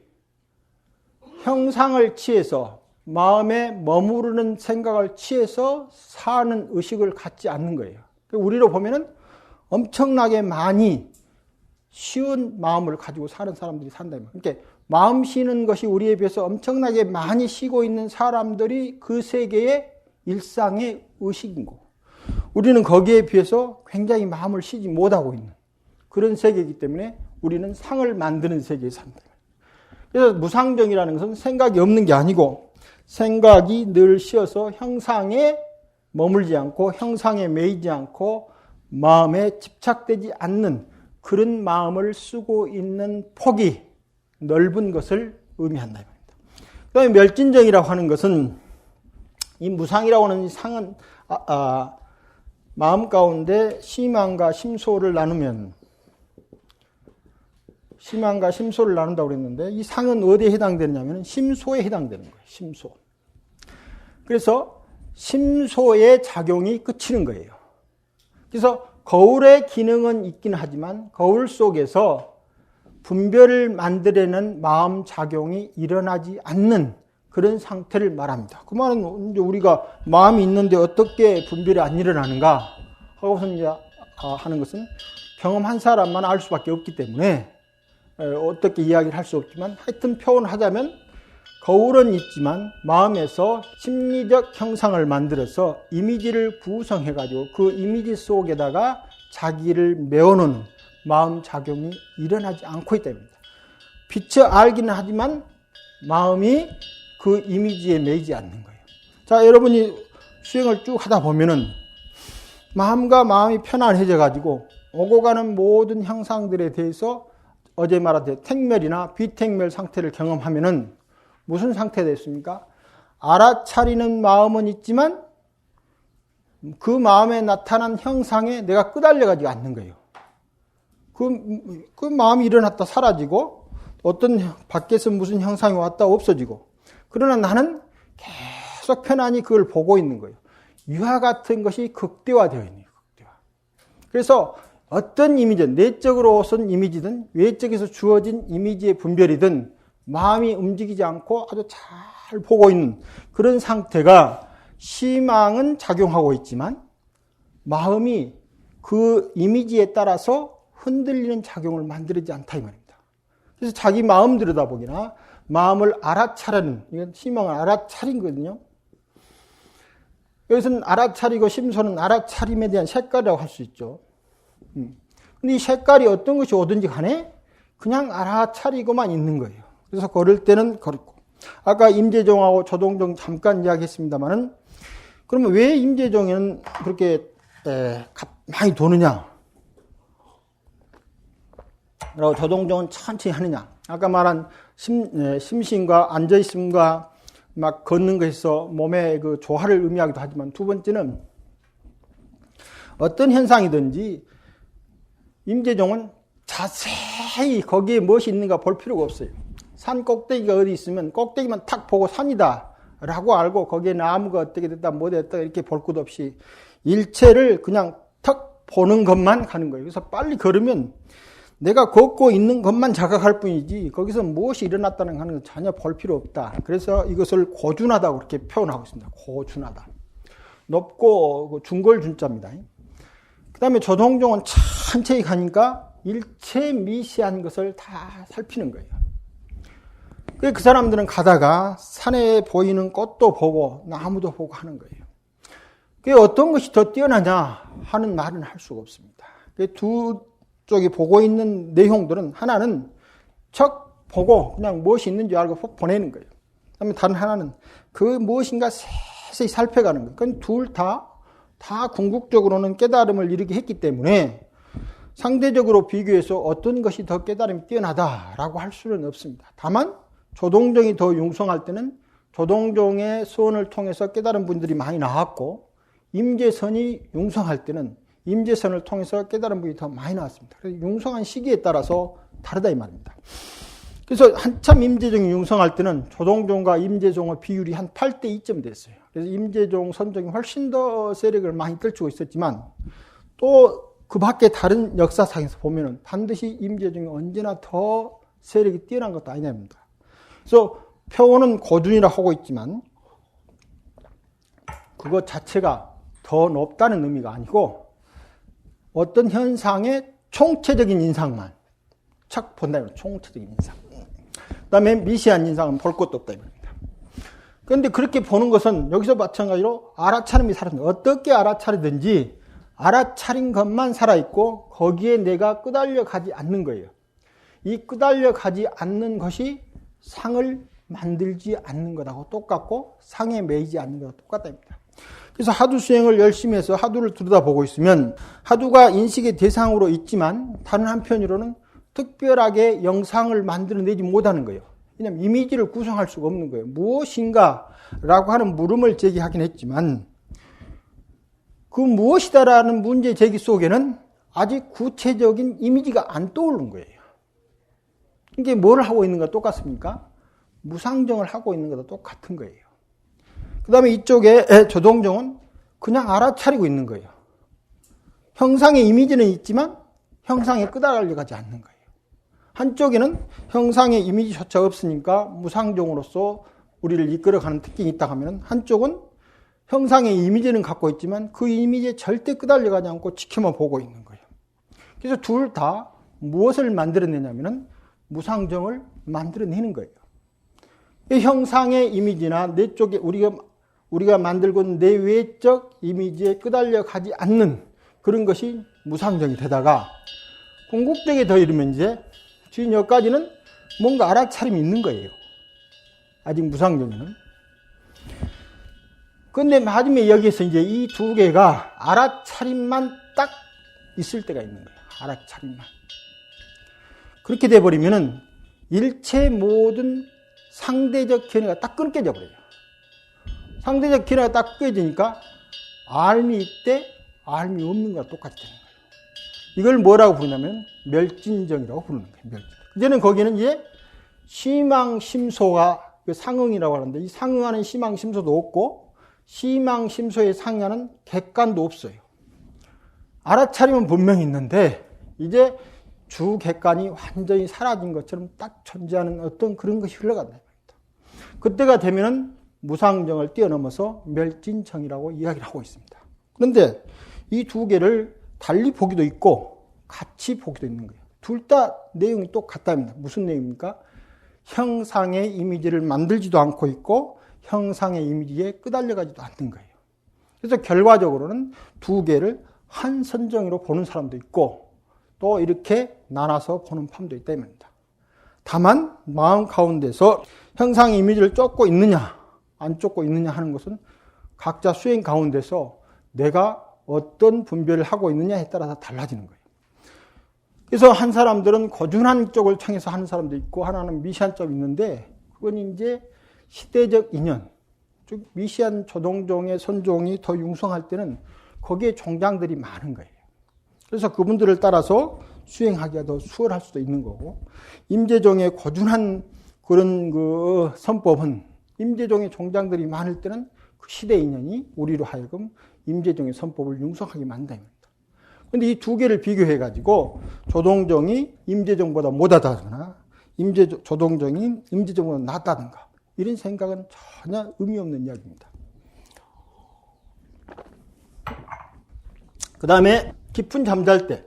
형상을 취해서 마음에 머무르는 생각을 취해서 사는 의식을 갖지 않는 거예요. 우리로 보면은 엄청나게 많이 쉬운 마음을 가지고 사는 사람들이 산다. 그러니까 마음 쉬는 것이 우리에 비해서 엄청나게 많이 쉬고 있는 사람들이 그 세계의 일상의 의식인 거고, 우리는 거기에 비해서 굉장히 마음을 쉬지 못하고 있는 그런 세계이기 때문에 우리는 상을 만드는 세계에 산다. 그래서 무상정이라는 것은 생각이 없는 게 아니고 생각이 늘 쉬어서 형상에 머물지 않고 형상에 매이지 않고 마음에 집착되지 않는 그런 마음을 쓰고 있는 폭이 넓은 것을 의미한다. 그 다음에 멸진정이라고 하는 것은 이 무상이라고 하는 상은 마음 가운데 심망과 심소를 나누면 심망과 심소를 나눈다고 그랬는데 이 상은 어디에 해당되느냐면 심소에 해당되는 거예요. 심소. 그래서 심소의 작용이 그치는 거예요. 그래서 거울의 기능은 있긴 하지만 거울 속에서 분별을 만들어내는 마음 작용이 일어나지 않는 그런 상태를 말합니다. 그 말은 이제 우리가 마음이 있는데 어떻게 분별이 안 일어나는가 하고서 이제 하는 것은 경험한 사람만 알 수밖에 없기 때문에 어떻게 이야기를 할 수 없지만 하여튼 표현하자면 거울은 있지만 마음에서 심리적 형상을 만들어서 이미지를 구성해가지고 그 이미지 속에다가 자기를 메워놓는 마음 작용이 일어나지 않고 있답니다. 빛을 알기는 하지만 마음이 그 이미지에 매이지 않는 거예요. 자, 여러분이 수행을 쭉 하다 보면은 마음과 마음이 편안해져가지고 오고 가는 모든 형상들에 대해서 어제 말한 택멸이나 비택멸 상태를 경험하면은 무슨 상태가 됐습니까? 알아차리는 마음은 있지만 그 마음에 나타난 형상에 내가 끄달려가지 않는 거예요. 그 마음이 일어났다 사라지고 어떤 밖에서 무슨 형상이 왔다 없어지고, 그러나 나는 계속 편안히 그걸 보고 있는 거예요. 유화 같은 것이 극대화되어 있는 거예요. 극대화. 그래서 어떤 이미지, 내적으로 오선 이미지든 외적에서 주어진 이미지의 분별이든 마음이 움직이지 않고 아주 잘 보고 있는 그런 상태가 심망은 작용하고 있지만 마음이 그 이미지에 따라서 흔들리는 작용을 만들지 않다 이 말입니다. 그래서 자기 마음 들여다보기나 마음을 알아차리는, 이건 심망을 알아차린 거거든요. 여기서는 알아차리고 심소는 알아차림에 대한 색깔이라고 할 수 있죠. 근데 이 색깔이 어떤 것이 오든지 간에 그냥 알아차리고만 있는 거예요. 그래서 걸을 때는 걸고. 아까 임재종하고 조동종 잠깐 이야기했습니다만은, 그러면 왜 임재종에는 그렇게 많이 도느냐? 그리고 조동종은 천천히 하느냐? 아까 말한 심신과 앉아있음과 막 걷는 것에서 몸의 그 조화를 의미하기도 하지만, 두 번째는 어떤 현상이든지 임재종은 자세히 거기에 무엇이 있는가 볼 필요가 없어요. 산 꼭대기가 어디 있으면 꼭대기만 탁 보고 산이다 라고 알고 거기에 나무가 어떻게 됐다 뭐 됐다 이렇게 볼 것 없이 일체를 그냥 탁 보는 것만 가는 거예요. 그래서 빨리 걸으면 내가 걷고 있는 것만 자각할 뿐이지 거기서 무엇이 일어났다는 하는 건 전혀 볼 필요 없다. 그래서 이것을 고준하다고 그렇게 표현하고 있습니다. 고준하다. 높고 중골준자입니다. 그 다음에 조동종은 천천히 가니까 일체 미시한 것을 다 살피는 거예요. 그 사람들은 가다가 산에 보이는 꽃도 보고 나무도 보고 하는 거예요. 그게 어떤 것이 더 뛰어나냐 하는 말은 할 수가 없습니다. 두 쪽이 보고 있는 내용들은 하나는 척 보고 그냥 무엇이 있는지 알고 보내는 거예요. 그다음에 다른 하나는 그 무엇인가 세세히 살펴가는 거예요. 그건 둘 다 궁극적으로는 깨달음을 이루게 했기 때문에 상대적으로 비교해서 어떤 것이 더 깨달음이 뛰어나다라고 할 수는 없습니다. 다만 조동종이 더 융성할 때는 조동종의 소원을 통해서 깨달은 분들이 많이 나왔고, 임재선이 융성할 때는 임재선을 통해서 깨달은 분이 더 많이 나왔습니다. 그래서 융성한 시기에 따라서 다르다 이 말입니다. 그래서 한참 임재종이 융성할 때는 조동종과 임재종의 비율이 한 8대 2점 됐어요. 그래서 임재종 선종이 훨씬 더 세력을 많이 떨치고 있었지만, 또 그 밖에 다른 역사상에서 보면은 반드시 임재종이 언제나 더 세력이 뛰어난 것도 아니냐입니다. 그래서 표현은 고준이라 하고 있지만 그것 자체가 더 높다는 의미가 아니고, 어떤 현상의 총체적인 인상만 착 본다. 총체적인 인상. 그 다음에 미시한 인상은 볼 것도 없다. 그런데 그렇게 보는 것은 여기서 마찬가지로 알아차림이 살아있는, 어떻게 알아차리든지 알아차린 것만 살아있고 거기에 내가 끄달려 가지 않는 거예요. 이 끄달려 가지 않는 것이 상을 만들지 않는 것하고 똑같고 상에 매이지 않는 것하고 똑같답니다. 그래서 하두 수행을 열심히 해서 하두를 들여다보고 있으면 하두가 인식의 대상으로 있지만 다른 한편으로는 특별하게 영상을 만들어내지 못하는 거예요. 왜냐하면 이미지를 구성할 수가 없는 거예요. 무엇인가라고 하는 물음을 제기하긴 했지만 그 무엇이다라는 문제 제기 속에는 아직 구체적인 이미지가 안 떠오르는 거예요. 이게 뭘 하고 있는가 똑같습니까? 무상정을 하고 있는 것도 똑같은 거예요. 그 다음에 이쪽에 조동정은 그냥 알아차리고 있는 거예요. 형상의 이미지는 있지만 형상에 끄달려 가지 않는 거예요. 한쪽에는 형상의 이미지조차 없으니까 무상정으로서 우리를 이끌어가는 특징이 있다 하면 한쪽은 형상의 이미지는 갖고 있지만 그 이미지에 절대 끄달려가지 않고 지켜만 보고 있는 거예요. 그래서 둘 다 무엇을 만들어내냐면 무상정을 만들어내는 거예요. 이 형상의 이미지나 내 쪽에 우리가 만들고 있는 내 외적 이미지에 끄달려가지 않는 그런 것이 무상정이 되다가 궁극적에 더 이르면 이제 지금 여기까지는 뭔가 알아차림이 있는 거예요. 아직 무상정에는. 그런데 마지막에 여기에서 이제 이 두 개가 알아차림만 딱 있을 때가 있는 거예요. 알아차림만. 그렇게 돼버리면은 일체 모든 상대적 견해가 딱 끊겨져 버려요. 상대적 견해가 딱 끊겨지니까 알미 있대, 알미 없는 거랑 똑같이 되는 거예요. 이걸 뭐라고 부르냐면 멸진정이라고 부르는 거예요. 멸진. 이제는 거기는 이제 시망심소가 상응이라고 하는데 이 상응하는 시망심소도 없고 시망심소에 상응하는 객관도 없어요. 알아차림은 분명히 있는데 이제 주 객관이 완전히 사라진 것처럼 딱 존재하는 어떤 그런 것이 흘러간다. 그때가 되면은 무상정을 뛰어넘어서 멸진정이라고 이야기를 하고 있습니다. 그런데 이 두 개를 달리 보기도 있고 같이 보기도 있는 거예요. 둘 다 내용이 똑같답니다. 무슨 내용입니까? 형상의 이미지를 만들지도 않고 있고 형상의 이미지에 끄달려가지도 않는 거예요. 그래서 결과적으로는 두 개를 한 선정으로 보는 사람도 있고 또 이렇게 나눠서 보는 판도 있다 이 말입니다. 다만 마음 가운데서 형상의 이미지를 쫓고 있느냐 안 쫓고 있느냐 하는 것은 각자 수행 가운데서 내가 어떤 분별을 하고 있느냐에 따라서 달라지는 거예요. 그래서 한 사람들은 고준한 쪽을 청해서 하는 사람도 있고 하나는 미시한 쪽이 있는데 그건 이제 시대적 인연, 즉 미시한 조동종의 선종이 더 융성할 때는 거기에 종장들이 많은 거예요. 그래서 그분들을 따라서 수행하기가 더 수월할 수도 있는 거고 임재종의 고준한 그런 그 선법은 임재종의 종장들이 많을 때는 그 시대 인연이 우리로 하여금 임재종의 선법을 융성하게 만든다. 그런데 이 두 개를 비교해가지고 조동종이 임재종보다 못하다거나 조동종이 임재종보다 낫다든가 이런 생각은 전혀 의미 없는 이야기입니다. 그 다음에 깊은 잠잘 때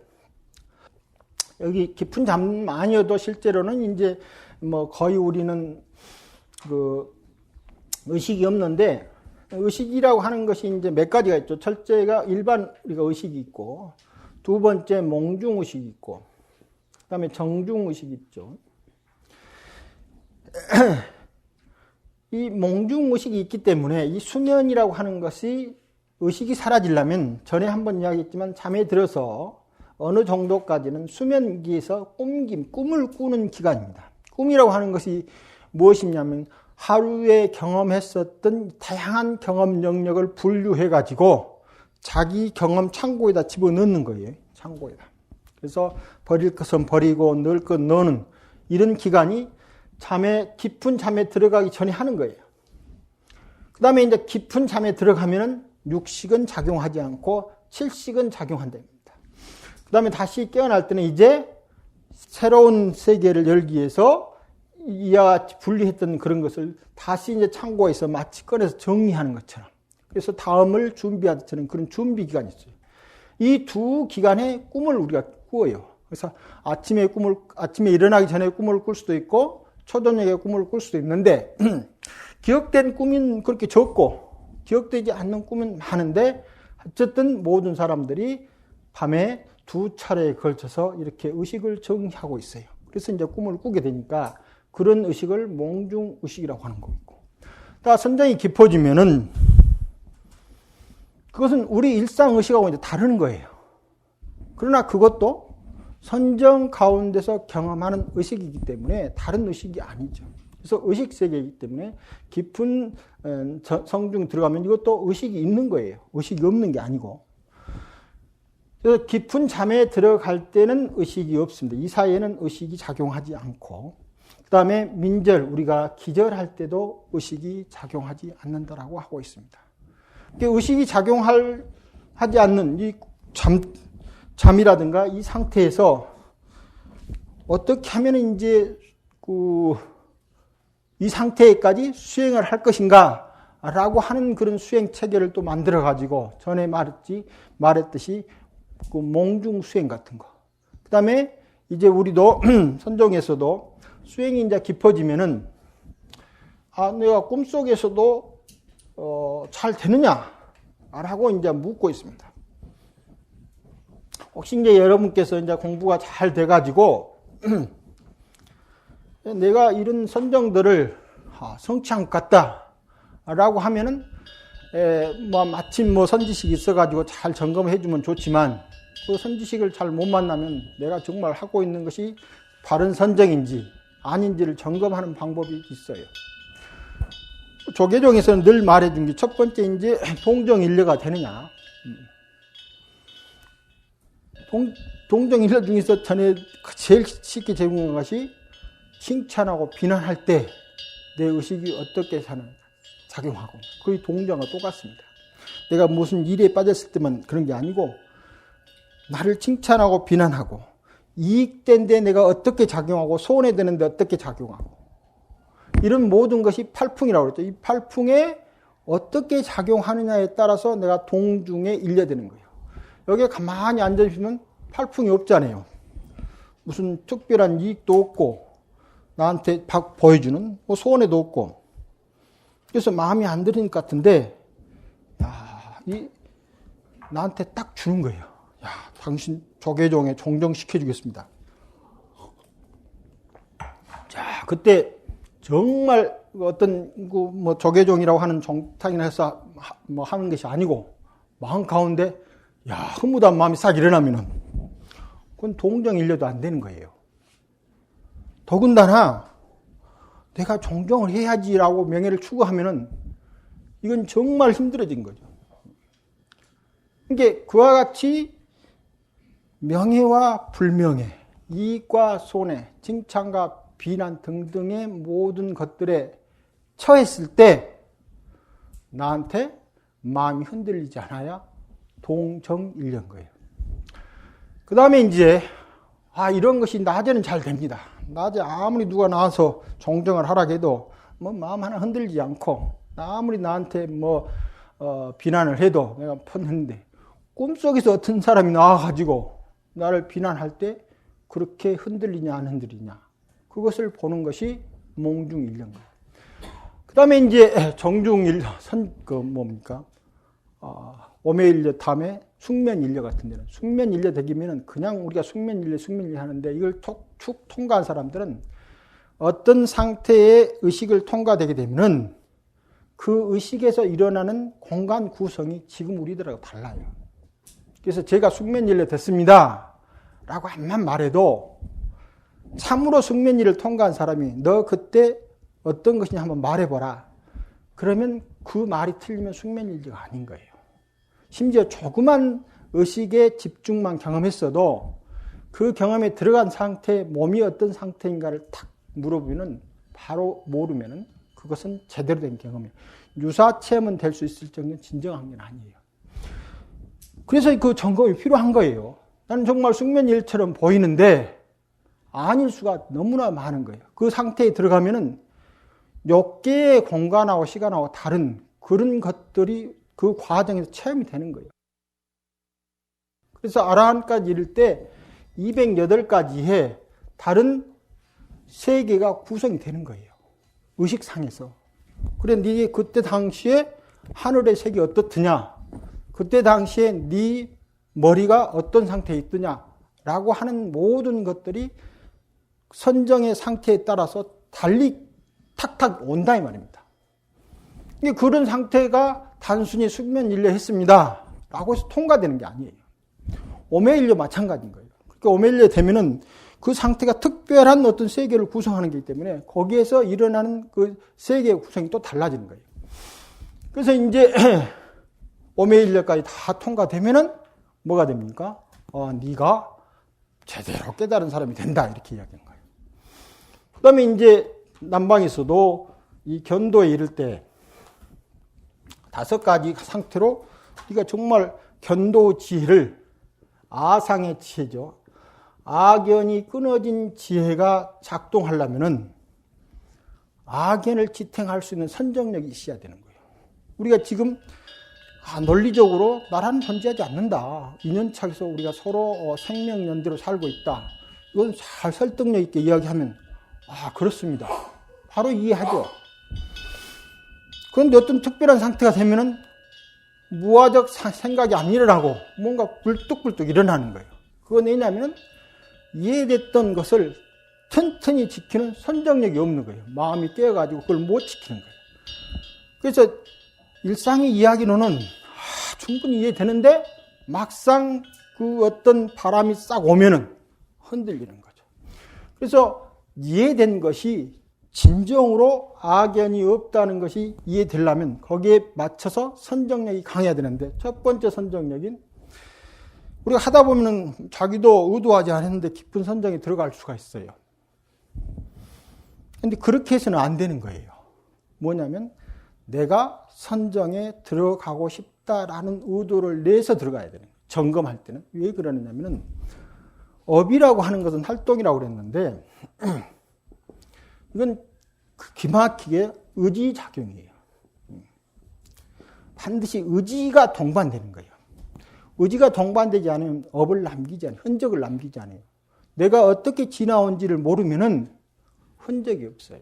여기 깊은 잠 아니어도 실제로는 이제 뭐 거의 우리는 그 의식이 없는데 의식이라고 하는 것이 이제 몇 가지가 있죠. 첫째가 일반 우리가 의식이 있고 두 번째 몽중 의식이 있고 그다음에 정중 의식이 있죠. 이 몽중 의식이 있기 때문에 이 수면이라고 하는 것이 의식이 사라지려면 전에 한번 이야기했지만 잠에 들어서 어느 정도까지는 수면기에서 꿈을 꾸는 기간입니다. 꿈이라고 하는 것이 무엇이냐면 하루에 경험했었던 다양한 경험 영역을 분류해가지고 자기 경험 창고에다 집어넣는 거예요. 창고에다. 그래서 버릴 것은 버리고 넣을 것 넣는 이런 기간이 깊은 잠에 들어가기 전에 하는 거예요. 그 다음에 이제 깊은 잠에 들어가면은 6식은 작용하지 않고 7식은 작용한답니다. 그 다음에 다시 깨어날 때는 이제 새로운 세계를 열기 위해서 이와 같이 분리했던 그런 것을 다시 이제 창고에서 마치 꺼내서 정리하는 것처럼. 그래서 다음을 준비하듯이 그런 준비 기간이 있어요. 이 두 기간에 꿈을 우리가 꾸어요. 그래서 아침에 일어나기 전에 꿈을 꿀 수도 있고, 초저녁에 꿈을 꿀 수도 있는데, 기억된 꿈은 그렇게 적고, 기억되지 않는 꿈은 많은데, 어쨌든 모든 사람들이 밤에 두 차례에 걸쳐서 이렇게 의식을 정리하고 있어요. 그래서 이제 꿈을 꾸게 되니까 그런 의식을 몽중의식이라고 하는 거고. 다 선정이 깊어지면은 그것은 우리 일상의식하고 이제 다른 거예요. 그러나 그것도 선정 가운데서 경험하는 의식이기 때문에 다른 의식이 아니죠. 그래서 의식 세계이기 때문에 깊은 성중 들어가면 이것도 의식이 있는 거예요. 의식이 없는 게 아니고. 그래서 깊은 잠에 들어갈 때는 의식이 없습니다. 이 사이에는 의식이 작용하지 않고, 그 다음에 민절, 우리가 기절할 때도 의식이 작용하지 않는다라고 하고 있습니다. 의식이 작용하지 않는 이 잠이라든가 이 상태에서 어떻게 하면 이제 이 상태까지 수행을 할 것인가 라고 하는 그런 수행 체계를 또 만들어 가지고 전에 말했듯이 그 몽중 수행 같은 거. 그 다음에 이제 우리도 선정에서도 수행이 이제 깊어지면은 내가 꿈속에서도 잘 되느냐? 라고 이제 묻고 있습니다. 혹시 이제 여러분께서 이제 공부가 잘 돼가지고 내가 이런 선정들을 성취한 것 같다라고 하면은 마침 선지식이 있어가지고 잘 점검을 해주면 좋지만 그 선지식을 잘 못 만나면 내가 정말 하고 있는 것이 바른 선정인지 아닌지를 점검하는 방법이 있어요. 조계종에서는 늘 말해준 게 첫 번째 이제 동정일려가 되느냐. 동정일려 중에서 전에 제일 쉽게 제공한 것이 칭찬하고 비난할 때 내 의식이 어떻게 작용하고 거의 동정과 똑같습니다. 내가 무슨 일에 빠졌을 때만 그런 게 아니고 나를 칭찬하고 비난하고 이익된 데 내가 어떻게 작용하고 손해되는 데 어떻게 작용하고 이런 모든 것이 팔풍이라고 그랬죠. 이 팔풍에 어떻게 작용하느냐에 따라서 내가 동중에 일려되는 거예요. 여기에 가만히 앉아있으면 팔풍이 없잖아요. 무슨 특별한 이익도 없고 나한테 보여주는 손해도 없고 그래서 마음이 안 들리는 것 같은데 나한테 딱 주는 거예요. 당신 조계종에 종정시켜주겠습니다. 자, 그때 정말 어떤 조계종이라고 하는 종탕이나 해서 하는 것이 아니고 마음 가운데 흐뭇한 마음이 싹 일어나면은 그건 동정일려도 안 되는 거예요. 더군다나 내가 종정을 해야지라고 명예를 추구하면은 이건 정말 힘들어진 거죠. 이게 그와 같이 명예와 불명예, 이익과 손해, 칭찬과 비난 등등의 모든 것들에 처했을 때 나한테 마음이 흔들리지 않아야 동정일려인 거예요. 그 다음에 이제 이런 것이 낮에는 잘 됩니다. 낮에 아무리 누가 나와서 종정을 하라고 해도 마음 하나 흔들리지 않고 아무리 나한테 비난을 해도 내가 폈는데 꿈속에서 어떤 사람이 나와가지고 나를 비난할 때 그렇게 흔들리냐 안 흔들리냐 그것을 보는 것이 몽중일려인 거예요. 그 다음에 이제 정중일려, 오매일려 다음에 숙면일려 같은 데는 숙면일려 되기면은 그냥 우리가 숙면일려 하는데 이걸 쭉 통과한 사람들은 어떤 상태의 의식을 통과되게 되면은 그 의식에서 일어나는 공간 구성이 지금 우리들하고 달라요. 그래서 제가 숙면일려 됐습니다 라고 한만 말해도 참으로 숙면일을 통과한 사람이 너 그때 어떤 것이냐 한번 말해보라. 그러면 그 말이 틀리면 숙면일려가 아닌 거예요. 심지어 조그만 의식의 집중만 경험했어도 그 경험에 들어간 상태, 몸이 어떤 상태인가를 탁 물어보면 바로 모르면 그것은 제대로 된 경험이에요. 유사체험은 될 수 있을 정도는 진정한 건 아니에요. 그래서 그 점검이 필요한 거예요. 나는 정말 숙면일처럼 보이는데 아닐 수가 너무나 많은 거예요. 그 상태에 들어가면은 몇 개의 공간하고 시간하고 다른 그런 것들이 그 과정에서 체험이 되는 거예요. 그래서 아라한까지 이를 때 208가지의 다른 세계가 구성이 되는 거예요. 의식상에서. 그래, 네 그때 당시에 하늘의 색이 어떻느냐? 그때 당시에 네 머리가 어떤 상태에 있더냐라고 하는 모든 것들이 선정의 상태에 따라서 달리 탁탁 온다 이 말입니다. 그런 상태가 단순히 숙면 인례했습니다 라고 해서 통과되는 게 아니에요. 오메일려 마찬가지인 거예요. 그러니까 오메일려 되면은 그 상태가 특별한 어떤 세계를 구성하는 거기 때문에 거기에서 일어나는 그 세계의 구성이 또 달라지는 거예요. 그래서 이제 오메일려까지 다 통과되면은 뭐가 됩니까? 네가 제대로 깨달은 사람이 된다 이렇게 이야기하는 거예요. 그 다음에 이제 남방에서도 이 견도에 이를 때 5가지 상태로 네가 정말 견도 지혜를 아상의 지혜죠. 악연이 끊어진 지혜가 작동하려면은 악연을 지탱할 수 있는 선정력이 있어야 되는 거예요. 우리가 지금 논리적으로 나라는 존재하지 않는다. 인연착에서 우리가 서로 생명연대로 살고 있다. 이건 잘 설득력 있게 이야기하면 그렇습니다. 바로 이해하죠. 그런데 어떤 특별한 상태가 되면은 무화적 생각이 안 일어나고 뭔가 굴뚝굴뚝 일어나는 거예요. 그건 왜냐하면 이해됐던 것을 튼튼히 지키는 선정력이 없는 거예요. 마음이 깨어가지고 그걸 못 지키는 거예요. 그래서 일상의 이야기로는 충분히 이해되는데 막상 그 어떤 바람이 싹 오면은 흔들리는 거죠. 그래서 이해된 것이 진정으로 악연이 없다는 것이 이해되려면 거기에 맞춰서 선정력이 강해야 되는데 첫 번째 선정력인 우리가 하다 보면 자기도 의도하지 않았는데 깊은 선정에 들어갈 수가 있어요. 그런데 그렇게 해서는 안 되는 거예요. 뭐냐면 내가 선정에 들어가고 싶다라는 의도를 내서 들어가야 되는 거예요. 점검할 때는. 왜 그러느냐면 업이라고 하는 것은 활동이라고 그랬는데 이건 기막히게 의지작용이에요. 반드시 의지가 동반되는 거예요. 의지가 동반되지 않으면 업을 남기지 않아요. 흔적을 남기지 않아요. 내가 어떻게 지나온지를 모르면은 흔적이 없어요.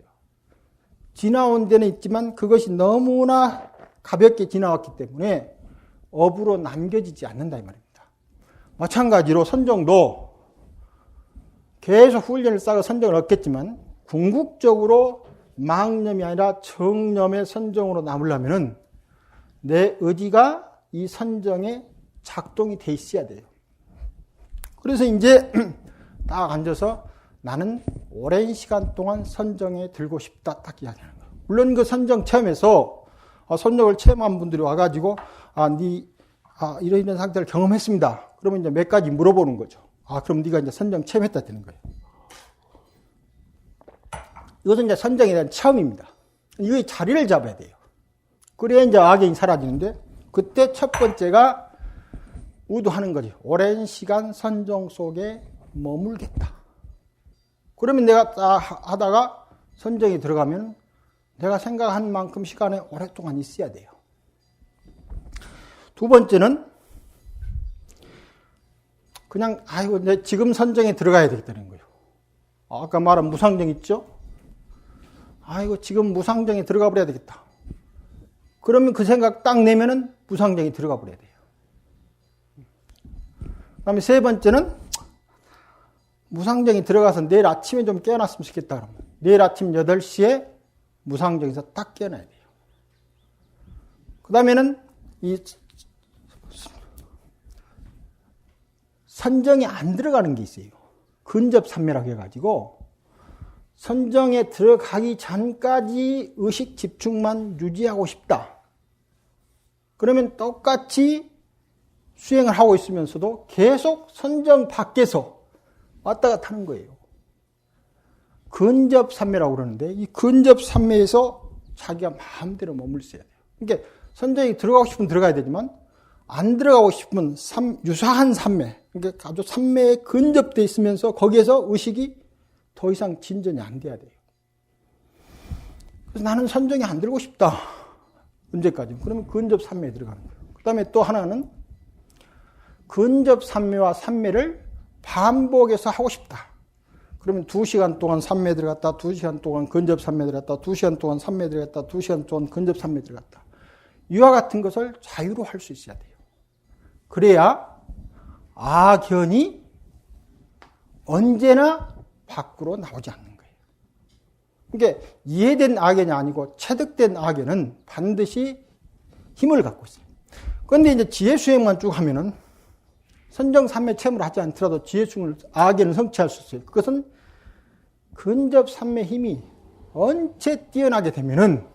지나온 데는 있지만 그것이 너무나 가볍게 지나왔기 때문에 업으로 남겨지지 않는다 이 말입니다. 마찬가지로 선정도 계속 훈련을 쌓아 선정을 얻겠지만 궁극적으로 망념이 아니라 정념의 선정으로 남으려면은 내 의지가 이 선정에 작동이 돼 있어야 돼요. 그래서 이제 딱 앉아서 나는 오랜 시간 동안 선정에 들고 싶다 딱 이야기하는 거예요. 물론 그 선정 체험에서 선정을 체험한 분들이 와가지고 이런 상태를 경험했습니다. 그러면 이제 몇 가지 물어보는 거죠. 그럼 네가 이제 선정 체험했다 되는 거예요. 이것은 이제 선정에 대한 체험입니다. 이거 자리를 잡아야 돼요. 그래야 이제 악연이 사라지는데 그때 첫 번째가 의도하는 거지. 오랜 시간 선정 속에 머물겠다. 그러면 내가 딱 하다가 선정에 들어가면 내가 생각한 만큼 시간에 오랫동안 있어야 돼요. 두 번째는 그냥 내 지금 선정에 들어가야 되겠다는 거예요. 아까 말한 무상정 있죠? 지금 무상정에 들어가 버려야 되겠다. 그러면 그 생각 딱 내면은 무상정에 들어가 버려야 돼요. 그 다음에 세 번째는 무상정에 들어가서 내일 아침에 좀 깨어났으면 좋겠다. 그러면 내일 아침 8시에 무상정에서 딱 깨어나야 돼요. 그 다음에는 이 선정에 안 들어가는 게 있어요. 근접삼매라고 해가지고 선정에 들어가기 전까지 의식 집중만 유지하고 싶다. 그러면 똑같이 수행을 하고 있으면서도 계속 선정 밖에서 왔다 갔다 하는 거예요. 근접삼매라고 그러는데 이 근접삼매에서 자기가 마음대로 머물 수 있어야 돼요. 그러니까 선정에 들어가고 싶으면 들어가야 되지만 안 들어가고 싶으면 유사한 삼매, 그러니까 아주 삼매에 근접되어 있으면서 거기에서 의식이 더 이상 진전이 안 돼야 돼요. 그래서 나는 선정에 안 들고 싶다. 언제까지? 그러면 근접 삼매에 들어가는 거예요. 그 다음에 또 하나는 근접 삼매와 삼매를 반복해서 하고 싶다. 그러면 2시간 동안 삼매 들어갔다, 2시간 동안 근접 삼매 들어갔다, 2시간 동안 삼매 들어갔다, 2시간 동안 근접 삼매 들어갔다. 이와 같은 것을 자유로 할 수 있어야 돼요. 그래야 악연이 언제나 밖으로 나오지 않는 거예요. 그러니까 이해된 악연이 아니고 체득된 악연은 반드시 힘을 갖고 있어요. 그런데 이제 지혜수행만 쭉 하면은 선정삼매 체험을 하지 않더라도 지혜수행을 악연을 성취할 수 있어요. 그것은 근접삼매 힘이 언제 뛰어나게 되면은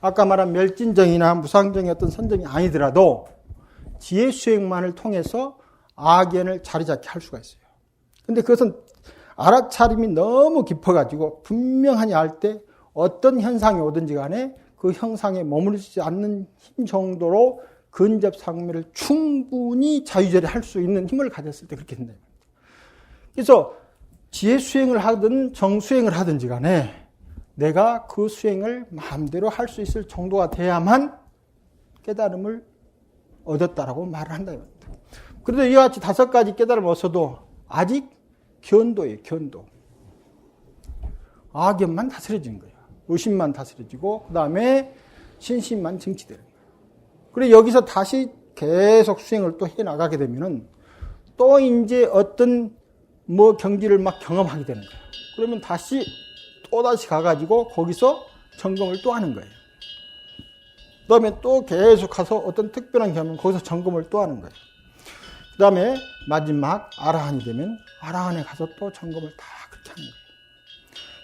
아까 말한 멸진정이나 무상정의 어떤 선정이 아니더라도 지혜수행만을 통해서 악연을 자리잡게 할 수가 있어요. 근데 그것은 알아차림이 너무 깊어가지고 분명하니 알 때 어떤 현상이 오든지 간에 그 형상에 머무르지 않는 힘 정도로 근접상매를 충분히 자유자리 할 수 있는 힘을 가졌을 때 그렇게 된다. 그래서 지혜수행을 하든 정수행을 하든지 간에 내가 그 수행을 마음대로 할 수 있을 정도가 돼야만 깨달음을 얻었다라고 말을 한다. 그래도 이와 같이 5가지 깨달음을 얻어도 아직 견도예요, 견도. 악연만 다스려지는 거예요. 의심만 다스려지고, 그 다음에 신심만 증치되는 거예요. 그리고 여기서 다시 계속 수행을 또 해 나가게 되면은 또 이제 어떤 경지를 막 경험하게 되는 거예요. 그러면 다시 또다시 가가지고 거기서 점검을 또 하는 거예요. 그 다음에 또 계속 가서 어떤 특별한 경험은 거기서 점검을 또 하는 거예요. 그 다음에 마지막 아라한이 되면 아라한에 가서 또 점검을 다 그렇게 하는 거예요.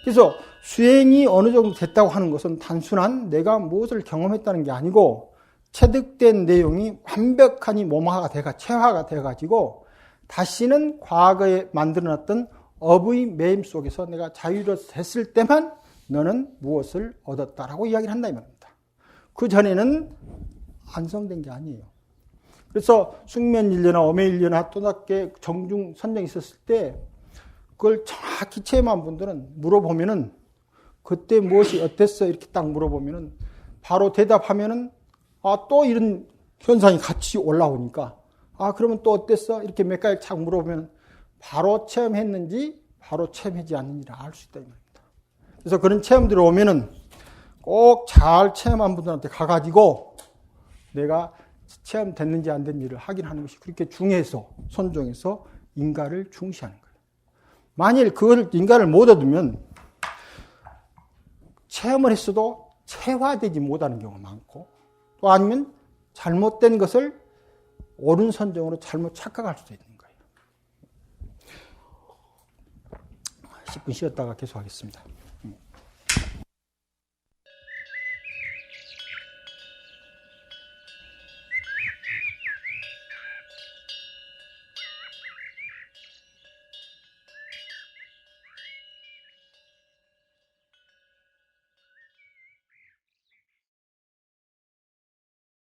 그래서 수행이 어느 정도 됐다고 하는 것은 단순한 내가 무엇을 경험했다는 게 아니고 체득된 내용이 완벽하니 몸화가 돼가 체화가 돼가지고 다시는 과거에 만들어놨던 업의 매임 속에서 내가 자유로웠을 때만 너는 무엇을 얻었다라고 이야기를 한다 이 말입니다. 그 전에는 완성된 게 아니에요. 그래서 숙면일려나 어매일려나 또 낮게 정중 선정이 있었을 때 그걸 정확히 체험한 분들은 물어보면은 그때 무엇이 어땠어 이렇게 딱 물어보면은 바로 대답하면은 또 이런 현상이 같이 올라오니까 그러면 또 어땠어 이렇게 몇 가지 착 물어보면 바로 체험했는지 바로 체험하지 않는지를 알 수 있다 이 말입니다. 그래서 그런 체험들이 오면은 꼭 잘 체험한 분들한테 가가지고 내가 체험됐는지 안 됐는지를 확인하는 것이 그렇게 중요해서 선종해서 인가를 중시하는 거예요. 만일 그걸 인가를 못 얻으면 체험을 했어도 체화되지 못하는 경우가 많고 또 아니면 잘못된 것을 옳은 선정으로 잘못 착각할 수도 있는 거예요. 10분 쉬었다가 계속하겠습니다.